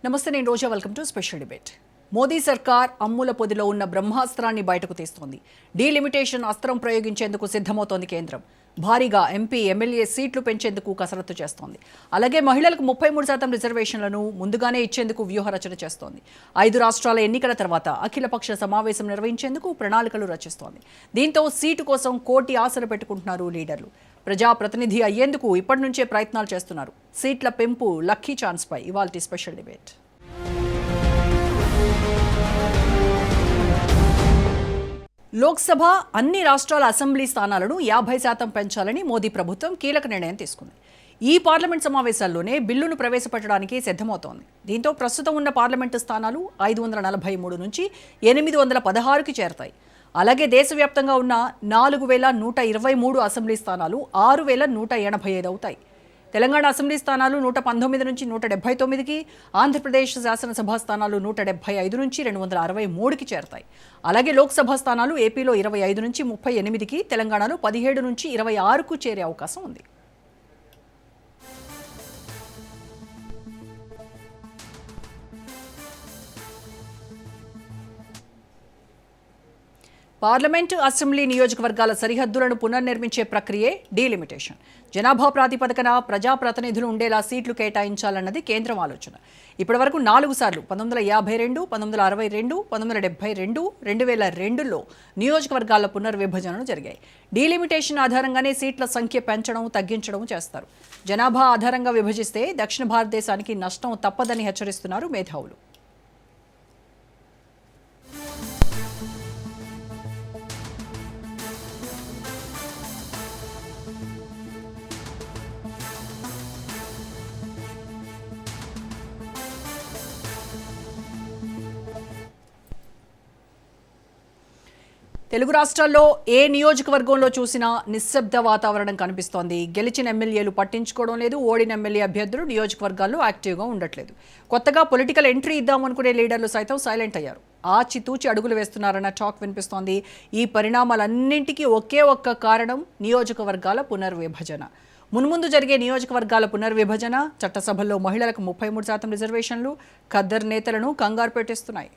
నమస్తే, నేను Roja. Welcome to special debate. Modi సర్కార్ అమ్ముల పొదిలో ఉన్న బ్రహ్మాస్త్రాన్ని బయటకు తీస్తోంది. డీలిమిటేషన్ అస్త్రం ప్రయోగించేందుకు సిద్ధమవుతోంది కేంద్రం. భారీగా ఎంపీ, ఎమ్మెల్యే సీట్లు పెంచేందుకు కసరత్తు చేస్తోంది. అలాగే మహిళలకు 33% రిజర్వేషన్లను ముందుగానే ఇచ్చేందుకు వ్యూహరచన చేస్తోంది. 5 రాష్ట్రాల ఎన్నికల తర్వాత అఖిలపక్ష సమావేశం నిర్వహించేందుకు ప్రణాళికలు రచిస్తోంది. దీంతో సీటు కోసం కోటి ఆశలు పెట్టుకుంటున్నారు లీడర్లు. ప్రజాప్రతినిధి అయ్యేందుకు ఇప్పటి నుంచే ప్రయత్నాలు చేస్తున్నారు. సీట్ల పెంపు లక్కీ ఛాన్స్పై ఇవాల్టి స్పెషల్ డిబేట్. లోక్సభ అన్ని రాష్ట్రాల అసెంబ్లీ స్థానాలను 50% పెంచాలని మోదీ ప్రభుత్వం కీలక నిర్ణయం తీసుకుంది. ఈ పార్లమెంట్ సమావేశాల్లోనే బిల్లును ప్రవేశపెట్టడానికి సిద్ధమవుతోంది. దీంతో ప్రస్తుతం ఉన్న పార్లమెంటు స్థానాలు 543 నుంచి 816కి చేరతాయి. అలాగే దేశవ్యాప్తంగా ఉన్న 4123 అసెంబ్లీ స్థానాలు 6185 అవుతాయి. తెలంగాణ అసెంబ్లీ స్థానాలు 119 నుంచి 179కి, ఆంధ్రప్రదేశ్ శాసనసభ స్థానాలు 175 నుంచి 263కి చేరతాయి. అలాగే లోక్సభ స్థానాలు ఏపీలో 25 నుంచి 38కి, తెలంగాణలో 17 నుంచి 26కు చేరే అవకాశం ఉంది. పార్లమెంటు, అసెంబ్లీ నియోజకవర్గాల సరిహద్దులను పునర్నిర్మించే ప్రక్రియే డీలిమిటేషన్. జనాభా ప్రాతిపదికన ప్రజాప్రతినిధులు ఉండేలా సీట్లు కేటాయించాలన్నది కేంద్రం ఆలోచన. ఇప్పటివరకు 4 సార్లు 1952, 1962, 1972, 2002లో నియోజకవర్గాల పునర్విభజనలు జరిగాయి. డీలిమిటేషన్ ఆధారంగానే సీట్ల సంఖ్య పెంచడం, తగ్గించడం చేస్తారు. జనాభా ఆధారంగా విభజిస్తే దక్షిణ భారతదేశానికి నష్టం తప్పదని హెచ్చరిస్తున్నారు మేధావులు. తెలుగు రాష్ట్రాల్లో ఏ నియోజకవర్గంలో చూసినా నిశ్శబ్ద వాతావరణం కనిపిస్తోంది. గెలిచిన ఎమ్మెల్యేలు పట్టించుకోవడం లేదు. ఓడిన ఎమ్మెల్యే అభ్యర్థులు నియోజకవర్గాల్లో యాక్టివ్గా ఉండట్లేదు. కొత్తగా పొలిటికల్ ఎంట్రీ ఇద్దామనుకునే లీడర్లు సైతం సైలెంట్ అయ్యారు. ఆచితూచి అడుగులు వేస్తున్నారన్న టాక్ వినిపిస్తోంది. ఈ పరిణామాలన్నింటికీ ఒకే ఒక్క కారణం నియోజకవర్గాల పునర్విభజన. మున్ముందు జరిగే నియోజకవర్గాల పునర్విభజన, చట్టసభల్లో మహిళలకు 33% రిజర్వేషన్లు ఖద్దర్ నేతలను కంగారు పెట్టిస్తున్నాయి.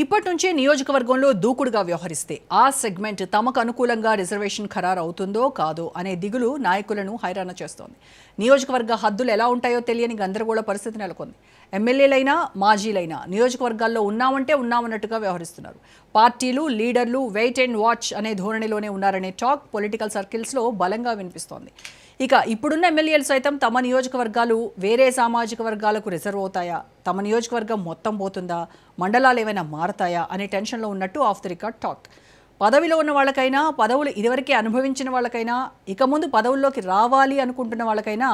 ఇప్పటి నుంచే నియోజకవర్గంలో దూకుడుగా వ్యవహరిస్తే ఆ సెగ్మెంట్ తమకు అనుకూలంగా రిజర్వేషన్ ఖరారు అవుతుందో కాదో అనే దిగులు నాయకులను హైరాణ చేస్తోంది. నియోజకవర్గ హద్దులు ఎలా ఉంటాయో తెలియని గందరగోళ పరిస్థితి నెలకొంది. ఎమ్మెల్యేలైనా, మాజీలైనా నియోజకవర్గాల్లో ఉన్నామంటే ఉన్నామన్నట్టుగా వ్యవహరిస్తున్నారు. పార్టీలు, లీడర్లు వెయిట్ అండ్ వాచ్ అనే ధోరణిలోనే ఉన్నారనే టాక్ పొలిటికల్ సర్కిల్స్లో బలంగా వినిపిస్తోంది. ఇక ఇప్పుడున్న ఎమ్మెల్యేలు సైతం తమ నియోజకవర్గాలు వేరే సామాజిక వర్గాలకు రిజర్వ్ అవుతాయా, తమ నియోజకవర్గం మొత్తం పోతుందా, మండలాలు ఏమైనా మారతాయా అనే టెన్షన్లో ఉన్నట్టు ఆఫ్ ది రికార్డ్ టాక్. పదవిలో ఉన్న వాళ్ళకైనా, పదవులు ఇదివరకే అనుభవించిన వాళ్ళకైనా, ఇక ముందు పదవుల్లోకి రావాలి అనుకుంటున్న వాళ్ళకైనా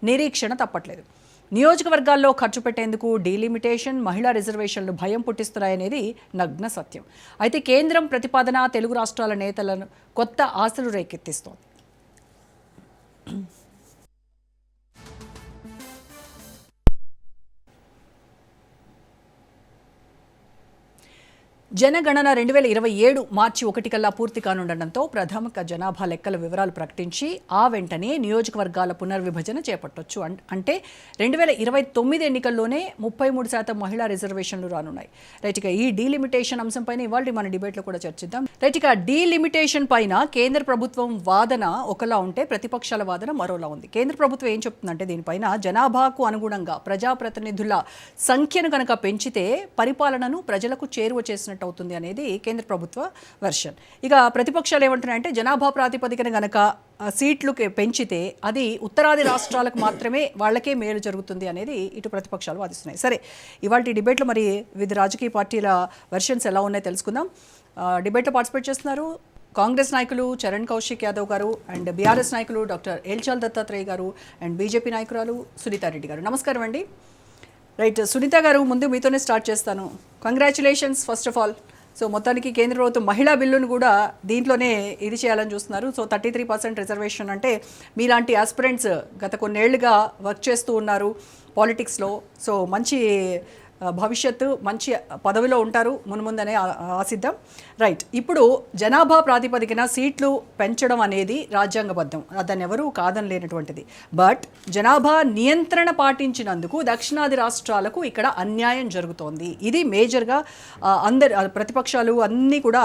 నిరీక్షణ తప్పట్లేదు. నియోజకవర్గాల్లో ఖర్చు పెట్టేందుకు డీలిమిటేషన్, మహిళా రిజర్వేషన్లు భయం పుట్టిస్తున్నాయనేది నగ్న సత్యం. అయితే కేంద్రం ప్రతిపాదన తెలుగు రాష్ట్రాల నేతలను కొత్త ఆశలు రేకెత్తిస్తోంది. జనగణన 2027 మార్చి 1 కల్లా పూర్తి కానుండటంతో ప్రాథమిక జనాభా లెక్కల వివరాలు ప్రకటించి ఆ వెంటనే నియోజకవర్గాల పునర్విభజన చేపట్టొచ్చు. అంటే 2029 ఎన్నికల్లోనే 33% మహిళా రిజర్వేషన్లు రానున్నాయి. రైట్, ఇక ఈ డీలిమిటేషన్ అంశంపైన ఇవాళ మన డిబేట్లో కూడా చర్చిద్దాం. రైట్, ఇక డీలిమిటేషన్ పైన కేంద్ర ప్రభుత్వం వాదన ఒకలా ఉంటే ప్రతిపక్షాల వాదన మరోలా ఉంది. కేంద్ర ప్రభుత్వం ఏం చెప్తుందంటే దీనిపైన జనాభాకు అనుగుణంగా ప్రజాప్రతినిధుల సంఖ్యను కనుక పెంచితే పరిపాలనను ప్రజలకు చేరువ చేసినట్టు అవుతుంది అనేది కేంద్ర ప్రభుత్వ వెర్షన్. ఇక ప్రతిపక్షాలు ఏమంటున్నాయంటే జనాభా ప్రాతిపదికన గనక సీట్లు పెంచితే అది ఉత్తరాది రాష్ట్రాలకు మాత్రమే వాళ్ళకే మేలు జరుగుతుంది అనేది ఇటు ప్రతిపక్షాలు వాదిస్తున్నాయి. సరే, ఇవాళ డిబేట్లో మరి వివిధ రాజకీయ పార్టీల వెర్షన్స్ ఎలా ఉన్నాయో తెలుసుకుందాం. డిబేట్లో పార్టిసిపేట్ చేస్తున్నారు కాంగ్రెస్ నాయకులు చరణ్ కౌశిక్ యాదవ్ గారు, అండ్ బీఆర్ఎస్ నాయకులు డాక్టర్ ఏల్చాల్ దత్తాత్రేయ గారు, అండ్ బీజేపీ నాయకురాలు సునీతారెడ్డి గారు. నమస్కారం అండి. రైట్, సునీత గారు, ముందు మీతోనే స్టార్ట్ చేస్తాను. Congratulations first of all. So మొత్తానికి కేంద్ర ప్రభుత్వం మహిళా బిల్లును కూడా దీంట్లోనే ఇది చేయాలని చూస్తున్నారు. సో 33% రిజర్వేషన్ అంటే మీలాంటి ఆస్పిరెంట్స్ గత కొన్నేళ్లుగా వర్క్ చేస్తూ ఉన్నారు పాలిటిక్స్లో. సో మంచి భవిష్యత్తు మంచి పదవిలో ఉంటారు మున్ముందనే ఆశిద్దాం. రైట్, ఇప్పుడు జనాభా ప్రాతిపదికన సీట్లు పెంచడం అనేది రాజ్యాంగబద్ధం, దాన్ని ఎవరూ కాదనలేనటువంటిది. బట్ జనాభా నియంత్రణ పాటించినందుకు దక్షిణాది రాష్ట్రాలకు ఇక్కడ అన్యాయం జరుగుతోంది. ఇది మేజర్గా అందరు ప్రతిపక్షాలు అన్నీ కూడా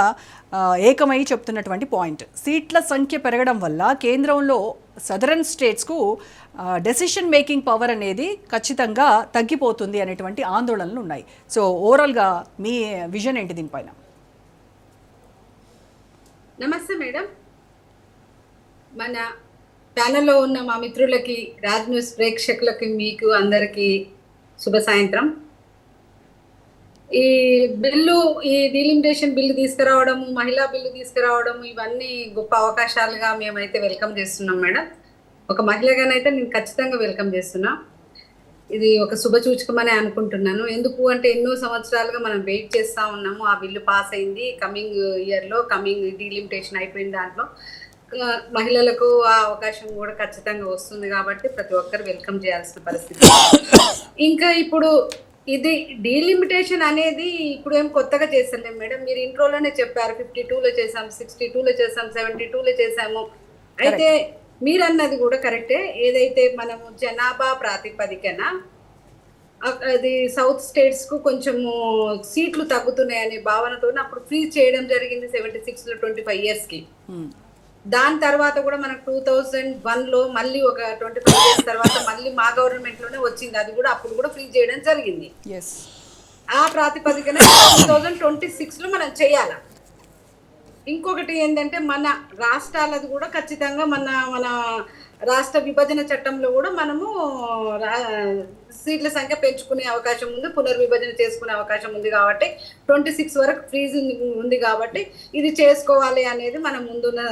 ఏకమై చెప్తున్నటువంటి పాయింట్. సీట్ల సంఖ్య పెరగడం వల్ల కేంద్రంలో సదరన్ స్టేట్స్కు డెసిషన్ మేకింగ్ పవర్ అనేది ఖచ్చితంగా తగ్గిపోతుంది అనేటువంటి ఆందోళనలు ఉన్నాయి. సో ఓవరాల్గా మీ విజన్ ఏంటి దీనిపైన? నమస్తే మేడం. మన ఛానల్లో ఉన్న మా మిత్రులకి, రాజ్ న్యూస్ ప్రేక్షకులకి, మీకు అందరికీ శుభ సాయంత్రం. ఈ బిల్లు, ఈ డీలిమిటేషన్ బిల్లు తీసుకురావడము, మహిళా బిల్లు తీసుకురావడము, ఇవన్నీ గొప్ప అవకాశాలుగా మేమైతే వెల్కమ్ చేస్తున్నాం మేడం. ఒక మహిళగానైతే నేను ఖచ్చితంగా వెల్కమ్ చేస్తున్నా. ఇది ఒక శుభసూచకమని అనుకుంటున్నాను. ఎందుకు అంటే ఎన్నో సంవత్సరాలుగా మనం వెయిట్ చేస్తూ ఉన్నాము. ఆ బిల్లు పాస్ అయింది, కమింగ్ ఇయర్లో కమింగ్ డీలిమిటేషన్ అయిపోయిన దాంట్లో మహిళలకు ఆ అవకాశం కూడా ఖచ్చితంగా వస్తుంది కాబట్టి ప్రతి ఒక్కరు వెల్కమ్ చేయాల్సిన పరిస్థితి. ఇంకా ఇప్పుడు ఇది డీలిమిటేషన్ అనేది ఇప్పుడు ఏం కొత్తగా చేస్తలేం మేడం. మీరు ఇంట్రోలోనే చెప్పారు 52లో చేసాం, 62లో చేసాం, 72లో చేసాము. అయితే మీరు అన్నది కూడా కరెక్టే. ఏదైతే మనము జనాభా ప్రాతిపదికన అది సౌత్ స్టేట్స్కు కొంచెము సీట్లు తగ్గుతున్నాయనే భావనతో అప్పుడు ఫ్రీజ్ చేయడం జరిగింది 76లో 25 ఇయర్స్కి. దాని తర్వాత కూడా మనకు 2001లో మళ్ళీ ఒక 25 ఇయర్స్ తర్వాత మళ్ళీ మా గవర్నమెంట్లోనే వచ్చింది. అది కూడా అప్పుడు కూడా ఫ్రీ చేయడం జరిగింది. ఆ ప్రాతిపదికన 2026లో మనం చేయాలి. ఇంకొకటి ఏంటంటే మన రాష్ట్రాలది కూడా ఖచ్చితంగా మన రాష్ట్ర విభజన చట్టంలో కూడా మనము సీట్ల సంఖ్య పెంచుకునే అవకాశం ఉంది, పునర్విభజన చేసుకునే అవకాశం ఉంది. కాబట్టి 26 వరకు ఫ్రీజ్ ఉంది కాబట్టి ఇది చేసుకోవాలి అనేది మన ముందున్న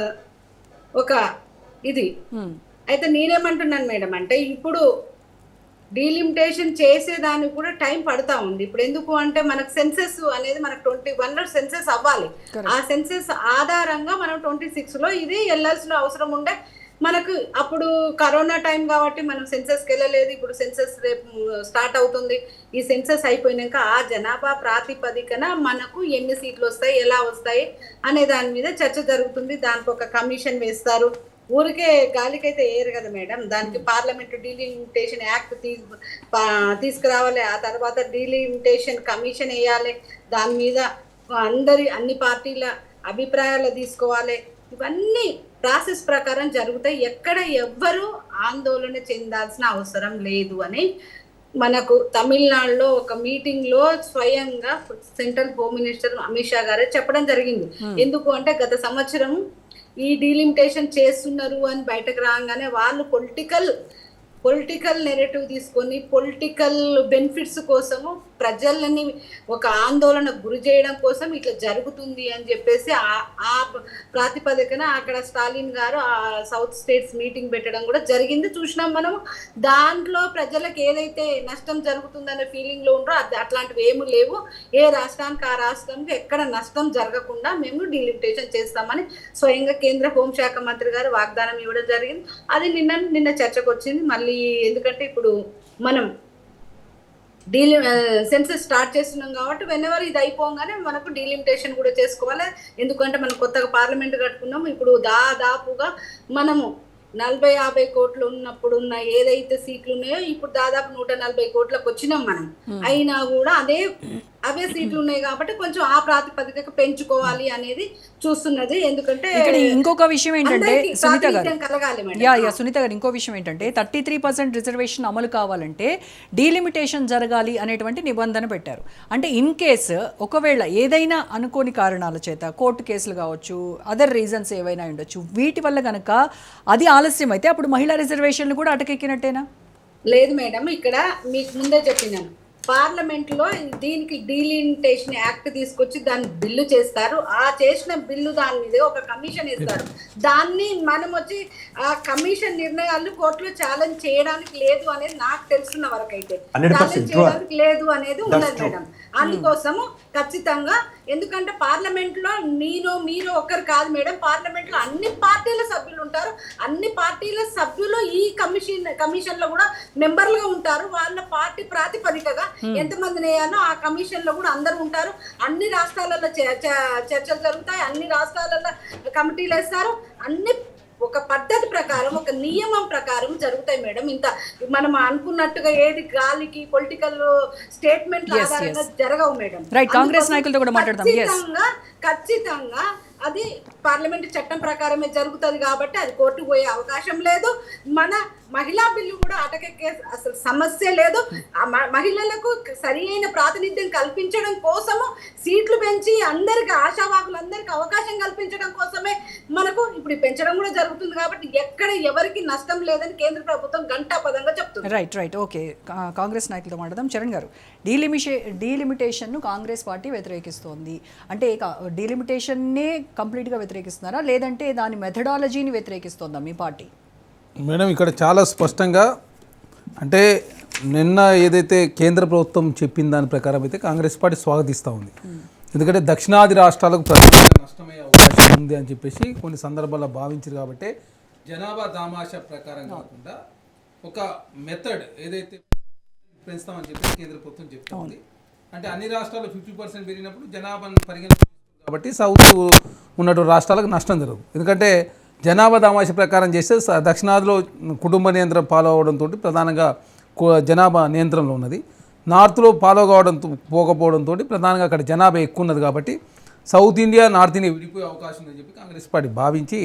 ఒక ఇది. అయితే నేనేమంటున్నాను మేడం అంటే ఇప్పుడు డీలిమిటేషన్ చేసేదానికి కూడా టైం పడతా ఉంది. ఇప్పుడు ఎందుకు అంటే మనకు సెన్సెస్ అనేది మనకు 21లో సెన్సెస్ అవ్వాలి. ఆ సెన్సెస్ ఆధారంగా మనం 26లో ఇది వెళ్ళాల్సిన అవసరం ఉండే. మనకు అప్పుడు కరోనా టైం కాబట్టి మనం సెన్సెస్కి వెళ్ళలేదు. ఇప్పుడు సెన్సెస్ రేపు స్టార్ట్ అవుతుంది. ఈ సెన్సెస్ అయిపోయినాక ఆ జనాభా ప్రాతిపదికన మనకు ఎన్ని సీట్లు వస్తాయి, ఎలా వస్తాయి అనే దాని మీద చర్చ జరుగుతుంది. దానికి ఒక కమిషన్ వేస్తారు. ఊరికే గాలికైతే వేయరు కదా మేడం. దానికి పార్లమెంట్ డీలిమిటేషన్ యాక్ట్ తీసుకురావాలి. ఆ తర్వాత డీలిమిటేషన్ కమిషన్ వేయాలి. దాని మీద అన్ని పార్టీల అభిప్రాయాలు తీసుకోవాలి. ఇవన్నీ ప్రాసెస్ ప్రకారం జరుగుతాయి. ఎక్కడ ఎవ్వరూ ఆందోళన చెందాల్సిన అవసరం లేదు అని మనకు తమిళనాడులో ఒక మీటింగ్లో స్వయంగా central home minister Amit Shah గారే చెప్పడం జరిగింది. ఎందుకు అంటే గత సంవత్సరం ఈ డీలిమిటేషన్ చేస్తున్నారు అని బయటకు రాగానే వాళ్ళు పొలిటికల్ నెరేటివ్ తీసుకొని పొలిటికల్ బెనిఫిట్స్ కోసము ప్రజలని ఒక ఆందోళన గురి చేయడం కోసం ఇట్లా జరుగుతుంది అని చెప్పేసి ఆ ప్రాతిపదికన అక్కడ స్టాలిన్ గారు ఆ సౌత్ స్టేట్స్ మీటింగ్ పెట్టడం కూడా జరిగింది. చూసినాం మనం. దాంట్లో ప్రజలకు ఏదైతే నష్టం జరుగుతుందనే ఫీలింగ్లో ఉండరో అట్లాంటివి ఏమీ లేవు. ఏ రాష్ట్రానికి ఆ రాష్ట్రానికి ఎక్కడ నష్టం జరగకుండా మేము డీలిమిటేషన్ చేస్తామని స్వయంగా కేంద్ర హోంశాఖ మంత్రి గారు వాగ్దానం ఇవ్వడం జరిగింది. అది నిన్న చర్చకు వచ్చింది మళ్ళీ. ఎందుకంటే ఇప్పుడు మనం సెన్సెస్ స్టార్ట్ చేస్తున్నాం కాబట్టి వెనెవర్ ఇది అయిపోగానే మనకు డీలిమిటేషన్ కూడా చేసుకోవాలి. ఎందుకంటే మనం కొత్తగా పార్లమెంట్ కట్టుకున్నాం. ఇప్పుడు దాదాపుగా మనము 40-50 కోట్లు ఉన్నప్పుడు ఉన్న ఏదైతే సీట్లు ఉన్నాయో ఇప్పుడు దాదాపు 140 కోట్లకు వచ్చినాం మనం. అయినా కూడా అవే సీట్లు ఉన్నాయి కాబట్టి కొంచెం ఆ ప్రాతిపదికకు పెంచుకోవాలి అనేది చూస్తున్నది. ఎందుకంటే ఇంకొక విషయం ఏంటంటే సునీత గారు ఇంకో విషయం ఏంటంటే 33% రిజర్వేషన్ అమలు కావాలంటే డీలిమిటేషన్ జరగాలి అనేటువంటి నిబంధన పెట్టారు. అంటే ఇన్ కేసు ఒకవేళ ఏదైనా అనుకోని కారణాల చేత కోర్టు కేసులు కావచ్చు, అదర్ రీజన్స్ ఏవైనా ఉండొచ్చు, వీటి వల్ల కనుక అది ఆలస్యం అయితే అప్పుడు మహిళా రిజర్వేషన్లు కూడా అటకెక్కినట్టేనా? లేదు మేడం, ఇక్కడ మీకు ముందే చెప్పినాను. పార్లమెంట్లో దీనికి డీలిమిటేషన్ యాక్ట్ తీసుకొచ్చి దాన్ని బిల్లు చేస్తారు. ఆ చేసిన బిల్లు దాని మీద ఒక కమిషన్ ఇస్తారు. దాన్ని మనం వచ్చి ఆ కమిషన్ నిర్ణయాలు కోర్టులో ఛాలెంజ్ చేయడానికి లేదు అనేది నాకు తెలుసున్న వరకు అయితే ఛాలెంజ్ చేయడానికి లేదు అనేది ఉన్నది మేడం. అందుకోసము ఖచ్చితంగా, ఎందుకంటే పార్లమెంట్లో మీరు ఒక్కరు కాదు మేడం, పార్లమెంట్లో అన్ని పార్టీల సభ్యులు ఉంటారు. అన్ని పార్టీల సభ్యులు ఈ కమిషన్లో కూడా మెంబర్లుగా ఉంటారు. వాళ్ళ పార్టీ ప్రాతిపదికగా ఎంతమందిని వేయాలో ఆ కమిషన్ లో కూడా అందరూ ఉంటారు. అన్ని రాష్ట్రాలలో చర్చలు జరుగుతాయి, అన్ని రాష్ట్రాలలో కమిటీలు వేస్తారు, అన్ని ఒక పద్ధతి ప్రకారం ఒక నియమం ప్రకారం జరుగుతాయి మేడం. ఇంత మనం అనుకున్నట్టుగా ఏది గాలికి పొలిటికల్ స్టేట్మెంట్ ఆధారంగా జరగవు మేడం. కాంగ్రెస్ నాయకులతో కూడా మాట్లాడదాం. ఖచ్చితంగా అది పార్లమెంట్ చట్టం ప్రకారమే జరుగుతుంది కాబట్టి అది కోర్టుకు పోయే అవకాశం లేదు. మన మహిళా బిల్లు కూడా అటకెక్కే అసలు సమస్య లేదు. మహిళలకు సరి అయిన ప్రాతినిధ్యం కల్పించడం కోసము సీట్లు పెంచి అందరికి ఆశావాకులందరికీ అవకాశం కల్పించడం కోసమే మనకు ఇప్పుడు పెంచడం కూడా జరుగుతుంది కాబట్టి ఎక్కడ ఎవరికి నష్టం లేదని కేంద్ర ప్రభుత్వం ఘంటాపదంగా చెప్తుంది. Right okay. కాంగ్రెస్ నాయకులతో మాట్లాడదాం. చరణ్ గారు, డీలిమిటేషన్ను కాంగ్రెస్ పార్టీ వ్యతిరేకిస్తోంది అంటే డీలిమిటేషన్నే కంప్లీట్గా వ్యతిరేకిస్తున్నారా లేదంటే దాని మెథడాలజీని వ్యతిరేకిస్తోందా మీ పార్టీ? మేడం, ఇక్కడ చాలా స్పష్టంగా అంటే నిన్న ఏదైతే కేంద్ర ప్రభుత్వం చెప్పిన దాని ప్రకారం అయితే కాంగ్రెస్ పార్టీ స్వాగతిస్తూ ఉంది. ఎందుకంటే దక్షిణాది రాష్ట్రాలకు ప్రధానంగా నష్టమయ్యే అవకాశం ఉంది అని చెప్పేసి కొన్ని సందర్భాల్లో భావించారు. కాబట్టి జనాభా దామాషా ప్రకారం కాకుండా ఒక మెథడ్ ఏదైతే పెంచుతామని చెప్పి కేంద్ర ప్రభుత్వం చెప్తా ఉంది. అంటే అన్ని రాష్ట్రాలు 50% పెరిగినప్పుడు జనాభాను పరిగణిస్తుంది కాబట్టి సౌత్ ఉన్నటువంటి రాష్ట్రాలకు నష్టం జరగదు. ఎందుకంటే జనాభా దామాష ప్రకారం చేస్తే దక్షిణాదిలో కుటుంబ నియంత్రణ ఫాలో అవడంతో ప్రధానంగా జనాభా నియంత్రణలో ఉన్నది. నార్త్లో ఫాలో పోకపోవడంతో ప్రధానంగా అక్కడ జనాభా ఎక్కువ ఉన్నది. కాబట్టి సౌత్ ఇండియా నార్త్ ఇండియా విడిపోయే అవకాశం ఉందని చెప్పి కాంగ్రెస్ పార్టీ భావించి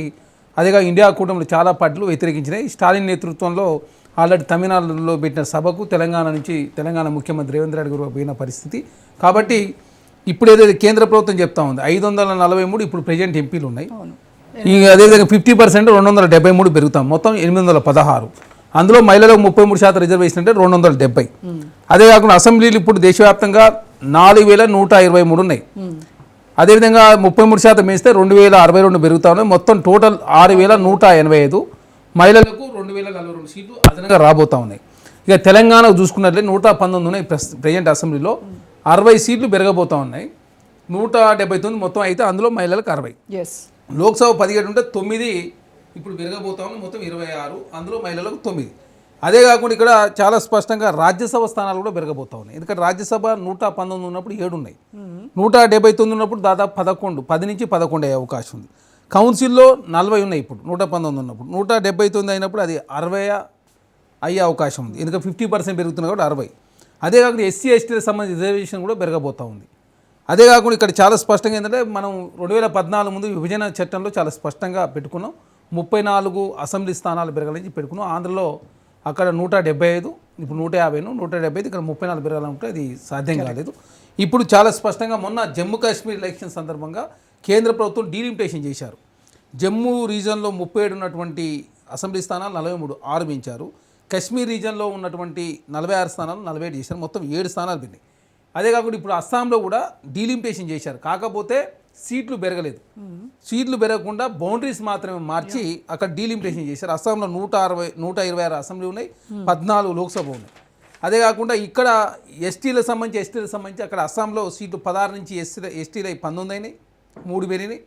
అదేగా ఇండియా కూటమిలో చాలా పార్టీలు వ్యతిరేకించినాయి. స్టాలిన్ నేతృత్వంలో ఆల్రెడీ తమిళనాడులో పెట్టిన సభకు తెలంగాణ ముఖ్యమంత్రి రేవంత్ రెడ్డి గారు పోయిన పరిస్థితి. కాబట్టి ఇప్పుడు ఏదైతే కేంద్ర ప్రభుత్వం చెప్తా ఉంది 543 ఇప్పుడు ప్రెజెంట్ ఎంపీలు ఉన్నాయి. అదేవిధంగా 50% 273 పెరుగుతాం, మొత్తం 816. అందులో మహిళలకు 33% రిజర్వేషన్ అంటే 270. అదే కాకుండా అసెంబ్లీలు ఇప్పుడు దేశవ్యాప్తంగా 4123 ఉన్నాయి. అదేవిధంగా 33% పెంచితే 2062 పెరుగుతా ఉన్నాయి. మొత్తం టోటల్ 6185. మహిళలకు 2042 సీట్లు అదనంగా రాబోతా ఉన్నాయి. ఇక తెలంగాణకు చూసుకున్నట్లే 119 ఉన్నాయి ప్రెజెంట్ అసెంబ్లీలో, 60 సీట్లు పెరగబోతా ఉన్నాయి. 179 మొత్తం అయితే అందులో మహిళలకు 60. లోక్సభ 17 ఉంటే 9 ఇప్పుడు పెరగబోతా ఉన్నాయి, మొత్తం 26. అందులో మహిళలకు 9. అదే కాకుండా ఇక్కడ చాలా స్పష్టంగా రాజ్యసభ స్థానాలు కూడా పెరగబోతా ఉన్నాయి. ఎందుకంటే రాజ్యసభ 119 ఉన్నప్పుడు 7 ఉన్నాయి, 179 ఉన్నప్పుడు దాదాపు 10 నుంచి 11 అయ్యే అవకాశం ఉంది. కౌన్సిల్లో 40 ఉన్నాయి ఇప్పుడు 119 ఉన్నప్పుడు, 179 అయినప్పుడు అది 60 అయ్యే అవకాశం ఉంది. ఎందుకంటే 50% పెరుగుతున్నా కూడా 60. అదే కాకుండా ఎస్సీ ఎస్టీలకు సంబంధించిన రిజర్వేషన్ కూడా పెరగబోతూ ఉంది. అదే కాకుండా ఇక్కడ చాలా స్పష్టంగా ఏంటంటే మనం 2014 ముందు విభజన చట్టంలో చాలా స్పష్టంగా పెట్టుకున్నాం 34 అసెంబ్లీ స్థానాలు పెరగాలని పెట్టుకున్నాం. ఆంధ్రలో అక్కడ 175, ఇప్పుడు 150, 175, ఇక్కడ 34 పెరగాలంటే అది సాధ్యం కాలేదు. ఇప్పుడు చాలా స్పష్టంగా మొన్న జమ్మూ కాశ్మీర్ ఎలక్షన్ సందర్భంగా కేంద్ర ప్రభుత్వం డీలిమిటేషన్ చేశారు. జమ్మూ రీజన్లో 37 ఉన్నటువంటి అసెంబ్లీ స్థానాలు 43, 6 పెంచారు. కశ్మీర్ రీజన్లో ఉన్నటువంటి 46 స్థానాలు 47 చేశారు, మొత్తం 7 స్థానాలు పెరిగాయి. అదే కాకుండా ఇప్పుడు అస్సాంలో కూడా డీలిమిటేషన్ చేశారు, కాకపోతే సీట్లు పెరగలేదు. సీట్లు పెరగకుండా బౌండరీస్ మాత్రమే మార్చి అక్కడ డీలిమిటేషన్ చేశారు. అస్సాంలో 126 అసెంబ్లీ ఉన్నాయి, 14 లోక్సభ ఉన్నాయి. అదే కాకుండా ఇక్కడ ఎస్టీలకు సంబంధించి అక్కడ అస్సాంలో సీట్లు 16 నుంచి ఎస్టీలు 19 అయినాయి, 3 పెరిగినాయి.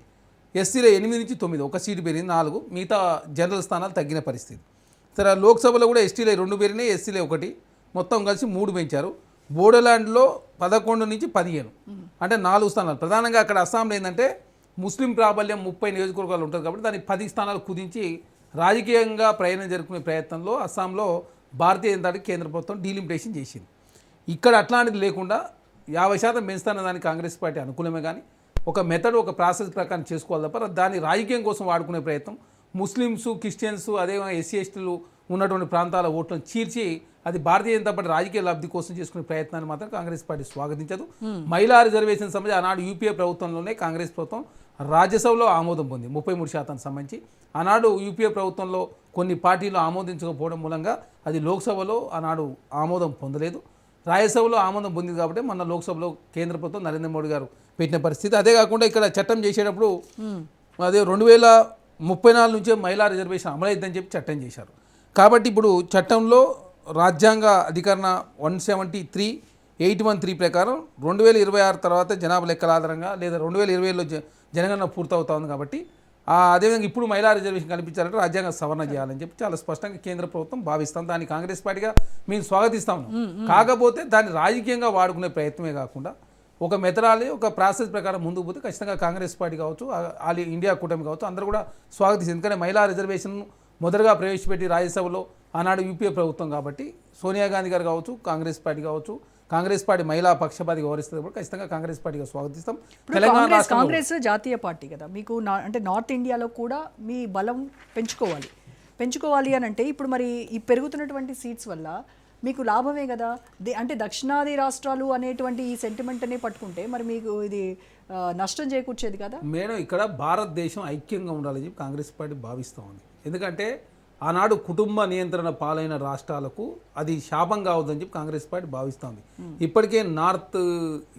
ఎస్సీలో 8 నుంచి 9, 1 సీటు పెరిగింది, 4. మిగతా జనరల్ స్థానాలు తగ్గిన పరిస్థితి. సరే, లోక్సభలో కూడా ఎస్టీలో 2 పెరిగినాయి, ఎస్సీలో 1, మొత్తం కలిసి 3 పెంచారు. బోడోల్యాండ్లో 11 నుంచి 15, అంటే 4 స్థానాలు. ప్రధానంగా అక్కడ అస్సాంలో ఏంటంటే ముస్లిం ప్రాబల్యం 30 నియోజకవర్గాలు ఉంటుంది కాబట్టి దానికి 10 స్థానాలు కుదించి రాజకీయంగా ప్రయాణం జరుపుకునే ప్రయత్నంలో అస్సాంలో భారతీయ జనతా పార్టీ కేంద్ర ప్రభుత్వం డీలిమిటేషన్ చేసింది. ఇక్కడ అట్లాంటిది లేకుండా 50% పెంచుతున్న దానికి కాంగ్రెస్ పార్టీ అనుకూలమే, కానీ ఒక మెథడ్, ఒక ప్రాసెస్ ప్రకారం చేసుకోవాలి తప్ప దాన్ని రాజకీయం కోసం వాడుకునే ప్రయత్నం, ముస్లిమ్స్, క్రిస్టియన్స్, అదేవిధంగా ఎస్సీ ఎస్టీలు ఉన్నటువంటి ప్రాంతాల ఓట్లను చీల్చి అది భారతీయ జనతా పార్టీ రాజకీయ లబ్ధి కోసం చేసుకునే ప్రయత్నాన్ని మాత్రం కాంగ్రెస్ పార్టీ స్వాగతించదు. మహిళా రిజర్వేషన్ సంబంధించి ఆనాడు యూపీఏ ప్రభుత్వంలోనే కాంగ్రెస్ ప్రభుత్వం రాజ్యసభలో ఆమోదం పొంది 33% సంబంధించి. ఆనాడు యూపీఏ ప్రభుత్వంలో కొన్ని పార్టీలు ఆమోదించకపోవడం మూలంగా అది లోక్సభలో ఆనాడు ఆమోదం పొందలేదు, రాజ్యసభలో ఆమోదం పొందింది. కాబట్టి మొన్న లోక్సభలో కేంద్ర ప్రభుత్వం నరేంద్ర మోడీ గారు పెట్టిన పరిస్థితి. అదే కాకుండా ఇక్కడ చట్టం చేసేటప్పుడు అదే 2034 నుంచే మహిళా రిజర్వేషన్ అమలైద్దని చెప్పి చట్టం చేశారు. కాబట్టి ఇప్పుడు చట్టంలో రాజ్యాంగ అధికరణ 173(813) ప్రకారం 2026 తర్వాత జనాభా లెక్కల ఆధారంగా లేదా 2020లో జనగణన పూర్తవుతా ఉంది. కాబట్టి అదేవిధంగా ఇప్పుడు మహిళా రిజర్వేషన్ కల్పించాలంటే రాజ్యాంగ సవరణ చేయాలని చెప్పి చాలా స్పష్టంగా కేంద్ర ప్రభుత్వం భావిస్తాం. దాన్ని కాంగ్రెస్ పార్టీగా మేము స్వాగతిస్తాము. కాకపోతే దాన్ని రాజకీయంగా వాడుకునే ప్రయత్నమే కాకుండా ఒక మెథడాలి ఒక ప్రాసెస్ ప్రకారం ముందుకు పోతే ఖచ్చితంగా కాంగ్రెస్ పార్టీ కావచ్చు, ఆల్ ఇండియా కూటమి కావచ్చు, అందరూ కూడా స్వాగతిస్తుంది. ఎందుకంటే మహిళా రిజర్వేషన్ మొదటగా ప్రవేశపెట్టి రాజ్యసభలో ఆనాడు యూపీఏ ప్రభుత్వం కాబట్టి సోనియా గాంధీ గారు కావచ్చు, కాంగ్రెస్ పార్టీ కావచ్చు, కాంగ్రెస్ పార్టీ మహిళా పక్షపాతి వ్యవహరిస్తుంది కూడా ఖచ్చితంగా కాంగ్రెస్ పార్టీగా స్వాగతిస్తాం. తెలంగాణ కాంగ్రెస్ జాతీయ పార్టీ కదా, మీకు అంటే నార్త్ ఇండియాలో కూడా మీ బలం పెంచుకోవాలి అని అంటే ఇప్పుడు మరి ఈ పెరుగుతున్నటువంటి సీట్స్ వల్ల మీకు లాభమే కదా. అంటే దక్షిణాది రాష్ట్రాలు అనేటువంటి ఈ సెంటిమెంట్నే పట్టుకుంటే మరి మీకు ఇది నష్టం చేకూర్చేది కదా. మేడం ఇక్కడ భారతదేశం ఐక్యంగా ఉండాలని చెప్పి కాంగ్రెస్ పార్టీ భావిస్తూ ఉంది. ఎందుకంటే ఆనాడు కుటుంబ నియంత్రణ పాలైన రాష్ట్రాలకు అది శాపం కావద్దని చెప్పి కాంగ్రెస్ పార్టీ భావిస్తుంది. ఇప్పటికే నార్త్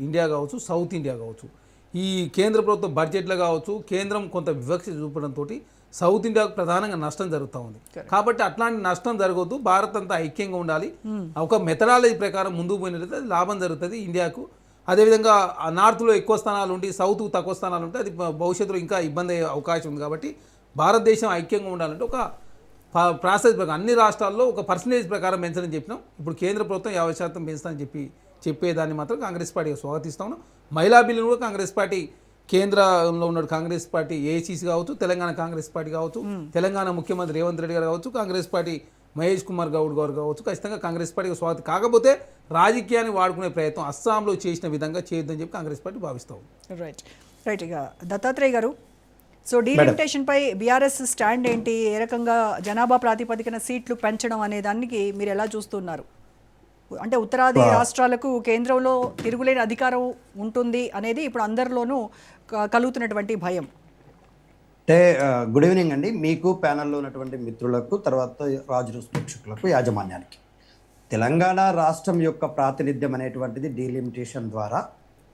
ఇండియా కావచ్చు, సౌత్ ఇండియా కావచ్చు, ఈ కేంద్ర ప్రభుత్వ బడ్జెట్లో కావచ్చు, కేంద్రం కొంత వివక్ష చూపడంతో సౌత్ ఇండియాకు ప్రధానంగా నష్టం జరుగుతూ ఉంది. కాబట్టి అట్లాంటి నష్టం జరగవద్దు, భారత్ అంతా ఐక్యంగా ఉండాలి. ఒక మెథడాలజీ ప్రకారం ముందుకు పోయినట్లయితే లాభం జరుగుతుంది ఇండియాకు. అదేవిధంగా నార్త్లో ఎక్కువ స్థానాలు ఉండి సౌత్ తక్కువ స్థానాలు ఉంటే అది భవిష్యత్తులో ఇంకా ఇబ్బంది అయ్యే అవకాశం ఉంది. కాబట్టి భారతదేశం ఐక్యంగా ఉండాలంటే ఒక ప్రాసెస్ ప్రకారం అన్ని రాష్ట్రాల్లో ఒక పర్సంటేజ్ ప్రకారం పెంచని చెప్పినాం. ఇప్పుడు కేంద్ర ప్రభుత్వం 50% పెంచుతానని చెప్పేదాన్ని మాత్రం కాంగ్రెస్ పార్టీగా స్వాగతిస్తాను. మహిళా బిల్లును కూడా కాంగ్రెస్ పార్టీ కేంద్రంలో ఉన్న కాంగ్రెస్ పార్టీ ఏఐసీసీ కావచ్చు, తెలంగాణ కాంగ్రెస్ పార్టీ కావచ్చు, తెలంగాణ ముఖ్యమంత్రి రేవంత్ రెడ్డి గారు కావచ్చు, కాంగ్రెస్ పార్టీ మహేష్ కుమార్ గౌడ్ గారు కావచ్చు, ఖచ్చితంగా కాంగ్రెస్ పార్టీకి స్వాగతం. కాకపోతే రాజకీయాన్ని వాడుకునే ప్రయత్నం అస్సాంలో చేసిన విధంగా చేయొద్దని చెప్పి కాంగ్రెస్ పార్టీ భావిస్తాం. రైట్ ఇక దత్తాత్రేయ గారు, సో డీలిమిటేషన్ పై బీఆర్ఎస్ స్టాండ్ ఏంటి? ఏ రకంగా జనాభా ప్రాతిపదికన సీట్లు పెంచడం అనే దానికి మీరు ఎలా చూస్తున్నారు? అంటే ఉత్తరాది రాష్ట్రాలకు కేంద్రంలో తిరుగులేని అధికారం ఉంటుంది అనేది ఇప్పుడు అందరిలోనూ కలుగుతున్నటువంటి భయం. అంటే గుడ్ ఈవినింగ్ అండి మీకు, ప్యానెల్లో ఉన్నటువంటి మిత్రులకు, తర్వాత రాజు న్యూస్ ప్రేక్షకులకు, యాజమాన్యానికి. తెలంగాణ రాష్ట్రం యొక్క ప్రాతినిధ్యం అనేటువంటిది డీలిమిటేషన్ ద్వారా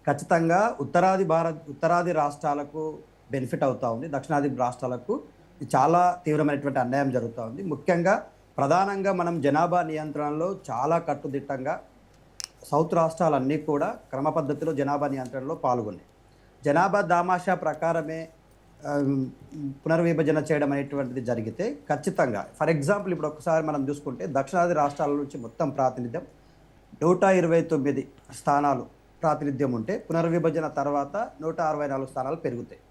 ఖచ్చితంగా ఉత్తరాది రాష్ట్రాలకు బెనిఫిట్ అవుతూ ఉంది. దక్షిణాది రాష్ట్రాలకు చాలా తీవ్రమైనటువంటి అన్యాయం జరుగుతూ ఉంది. ముఖ్యంగా ప్రధానంగా మనం జనాభా నియంత్రణలో చాలా కట్టుదిట్టంగా సౌత్ రాష్ట్రాలన్నీ కూడా క్రమ పద్ధతిలో జనాభా నియంత్రణలో పాల్గొన్నాయి. జనాభా దామాషా ప్రకారమే పునర్విభజన చేయడం అనేటువంటిది జరిగితే ఖచ్చితంగా, ఫర్ ఎగ్జాంపుల్ ఇప్పుడు ఒకసారి మనం చూసుకుంటే దక్షిణాది రాష్ట్రాల నుంచి మొత్తం ప్రాతినిధ్యం 129 స్థానాలు ప్రాతినిధ్యం ఉంటే పునర్విభజన తర్వాత 164 స్థానాలు పెరుగుతాయి.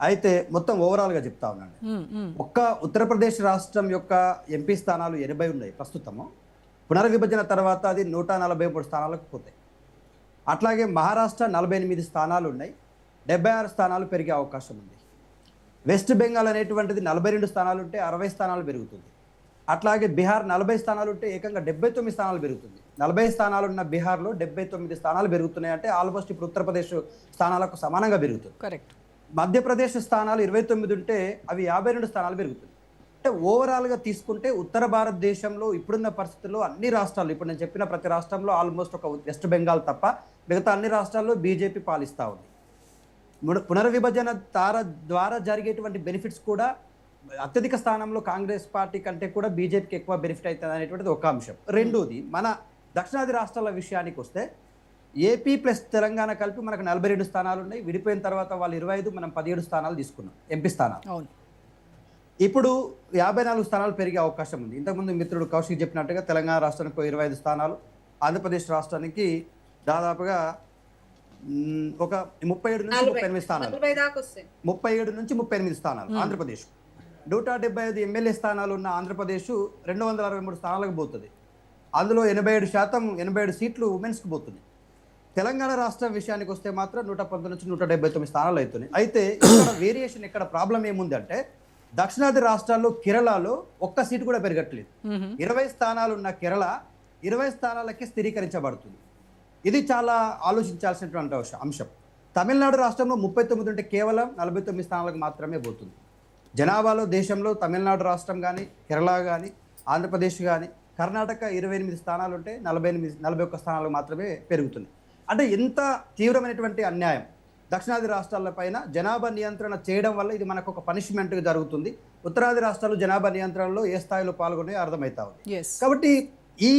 అయితే మొత్తం ఓవరాల్గా చెప్తా ఉన్నాను, ఒక్క ఉత్తరప్రదేశ్ రాష్ట్రం యొక్క ఎంపీ స్థానాలు 80 ఉన్నాయి ప్రస్తుతము. పునర్విభజన తర్వాత అది 143 స్థానాలకు పోతాయి. అట్లాగే మహారాష్ట్ర 48 స్థానాలు ఉన్నాయి, 76 స్థానాలు పెరిగే అవకాశం ఉంది. వెస్ట్ బెంగాల్ అనేటువంటిది 42 స్థానాలు ఉంటే 60 స్థానాలు పెరుగుతుంది. అట్లాగే బీహార్ 40 స్థానాలు ఉంటే ఏకంగా 79 స్థానాలు పెరుగుతుంది. 40 స్థానాలు ఉన్న బీహార్లో 79 స్థానాలు పెరుగుతున్నాయి అంటే ఆల్మోస్ట్ ఇప్పుడు ఉత్తరప్రదేశ్ స్థానాలకు సమానంగా పెరుగుతుంది. కరెక్ట్. మధ్యప్రదేశ్ స్థానాలు 29 ఉంటే అవి 52 స్థానాలు పెరుగుతుంది. అంటే ఓవరాల్గా తీసుకుంటే ఉత్తర భారతదేశంలో ఇప్పుడున్న పరిస్థితుల్లో అన్ని రాష్ట్రాలు, ఇప్పుడు నేను చెప్పిన ప్రతి రాష్ట్రంలో ఆల్మోస్ట్ ఒక వెస్ట్ బెంగాల్ తప్ప మిగతా అన్ని రాష్ట్రాల్లో బీజేపీ పాలిస్తూ ఉంది. పునర్విభజన ద్వారా జరిగేటువంటి బెనిఫిట్స్ కూడా అత్యధిక స్థానంలో కాంగ్రెస్ పార్టీ కంటే కూడా బీజేపీకి ఎక్కువ బెనిఫిట్ అవుతుంది అనేటువంటిది ఒక అంశం. రెండోది, మన దక్షిణాది రాష్ట్రాల విషయానికి వస్తే ఏపీ ప్లస్ తెలంగాణ కలిపి మనకు 42 స్థానాలు ఉన్నాయి. విడిపోయిన తర్వాత వాళ్ళు 25, మనం 17 స్థానాలు తీసుకున్నాం ఎంపీ స్థానాలు. ఇప్పుడు 54 స్థానాలు పెరిగే అవకాశం ఉంది. ఇంతకుముందు మిత్రుడు కౌశిక్ చెప్పినట్టుగా తెలంగాణ రాష్ట్రానికి 25 స్థానాలు, ఆంధ్రప్రదేశ్ రాష్ట్రానికి దాదాపుగా ఒక 37 నుంచి 38 స్థానాలు, 37 నుంచి 38 స్థానాలు ఆంధ్రప్రదేశ్. 175 ఎమ్మెల్యే స్థానాలు ఉన్న ఆంధ్రప్రదేశ్ 263 స్థానాలకు పోతుంది. అందులో 87 సీట్లు ఉమెన్స్కి పోతుంది. తెలంగాణ రాష్ట్రం విషయానికి వస్తే మాత్రం 119 నుంచి 179 స్థానాలు అవుతున్నాయి. అయితే ఇక్కడ వేరియేషన్, ఇక్కడ ప్రాబ్లం ఏముంది అంటే దక్షిణాది రాష్ట్రాల్లో కేరళలో ఒక్క సీటు కూడా పెరగట్లేదు. 20 స్థానాలు ఉన్న కేరళ 20 స్థానాలకే స్థిరీకరించబడుతుంది. ఇది చాలా ఆలోచించాల్సినటువంటి అంశం. తమిళనాడు రాష్ట్రంలో 39 ఉంటే కేవలం 49 స్థానాలకు మాత్రమే పోతుంది. జనాభాలో దేశంలో తమిళనాడు రాష్ట్రం కానీ, కేరళ కానీ, ఆంధ్రప్రదేశ్ కానీ, కర్ణాటక 28 స్థానాలు ఉంటే 41 స్థానాలకు మాత్రమే పెరుగుతుంది. అంటే ఎంత తీవ్రమైనటువంటి అన్యాయం దక్షిణాది రాష్ట్రాల పైన. జనాభా నియంత్రణ చేయడం వల్ల ఇది మనకు ఒక పనిష్మెంట్ జరుగుతుంది. ఉత్తరాది రాష్ట్రాలు జనాభా నియంత్రణలో ఏ స్థాయిలో పాల్గొనే అర్థమవుతా ఉంది. కాబట్టి ఈ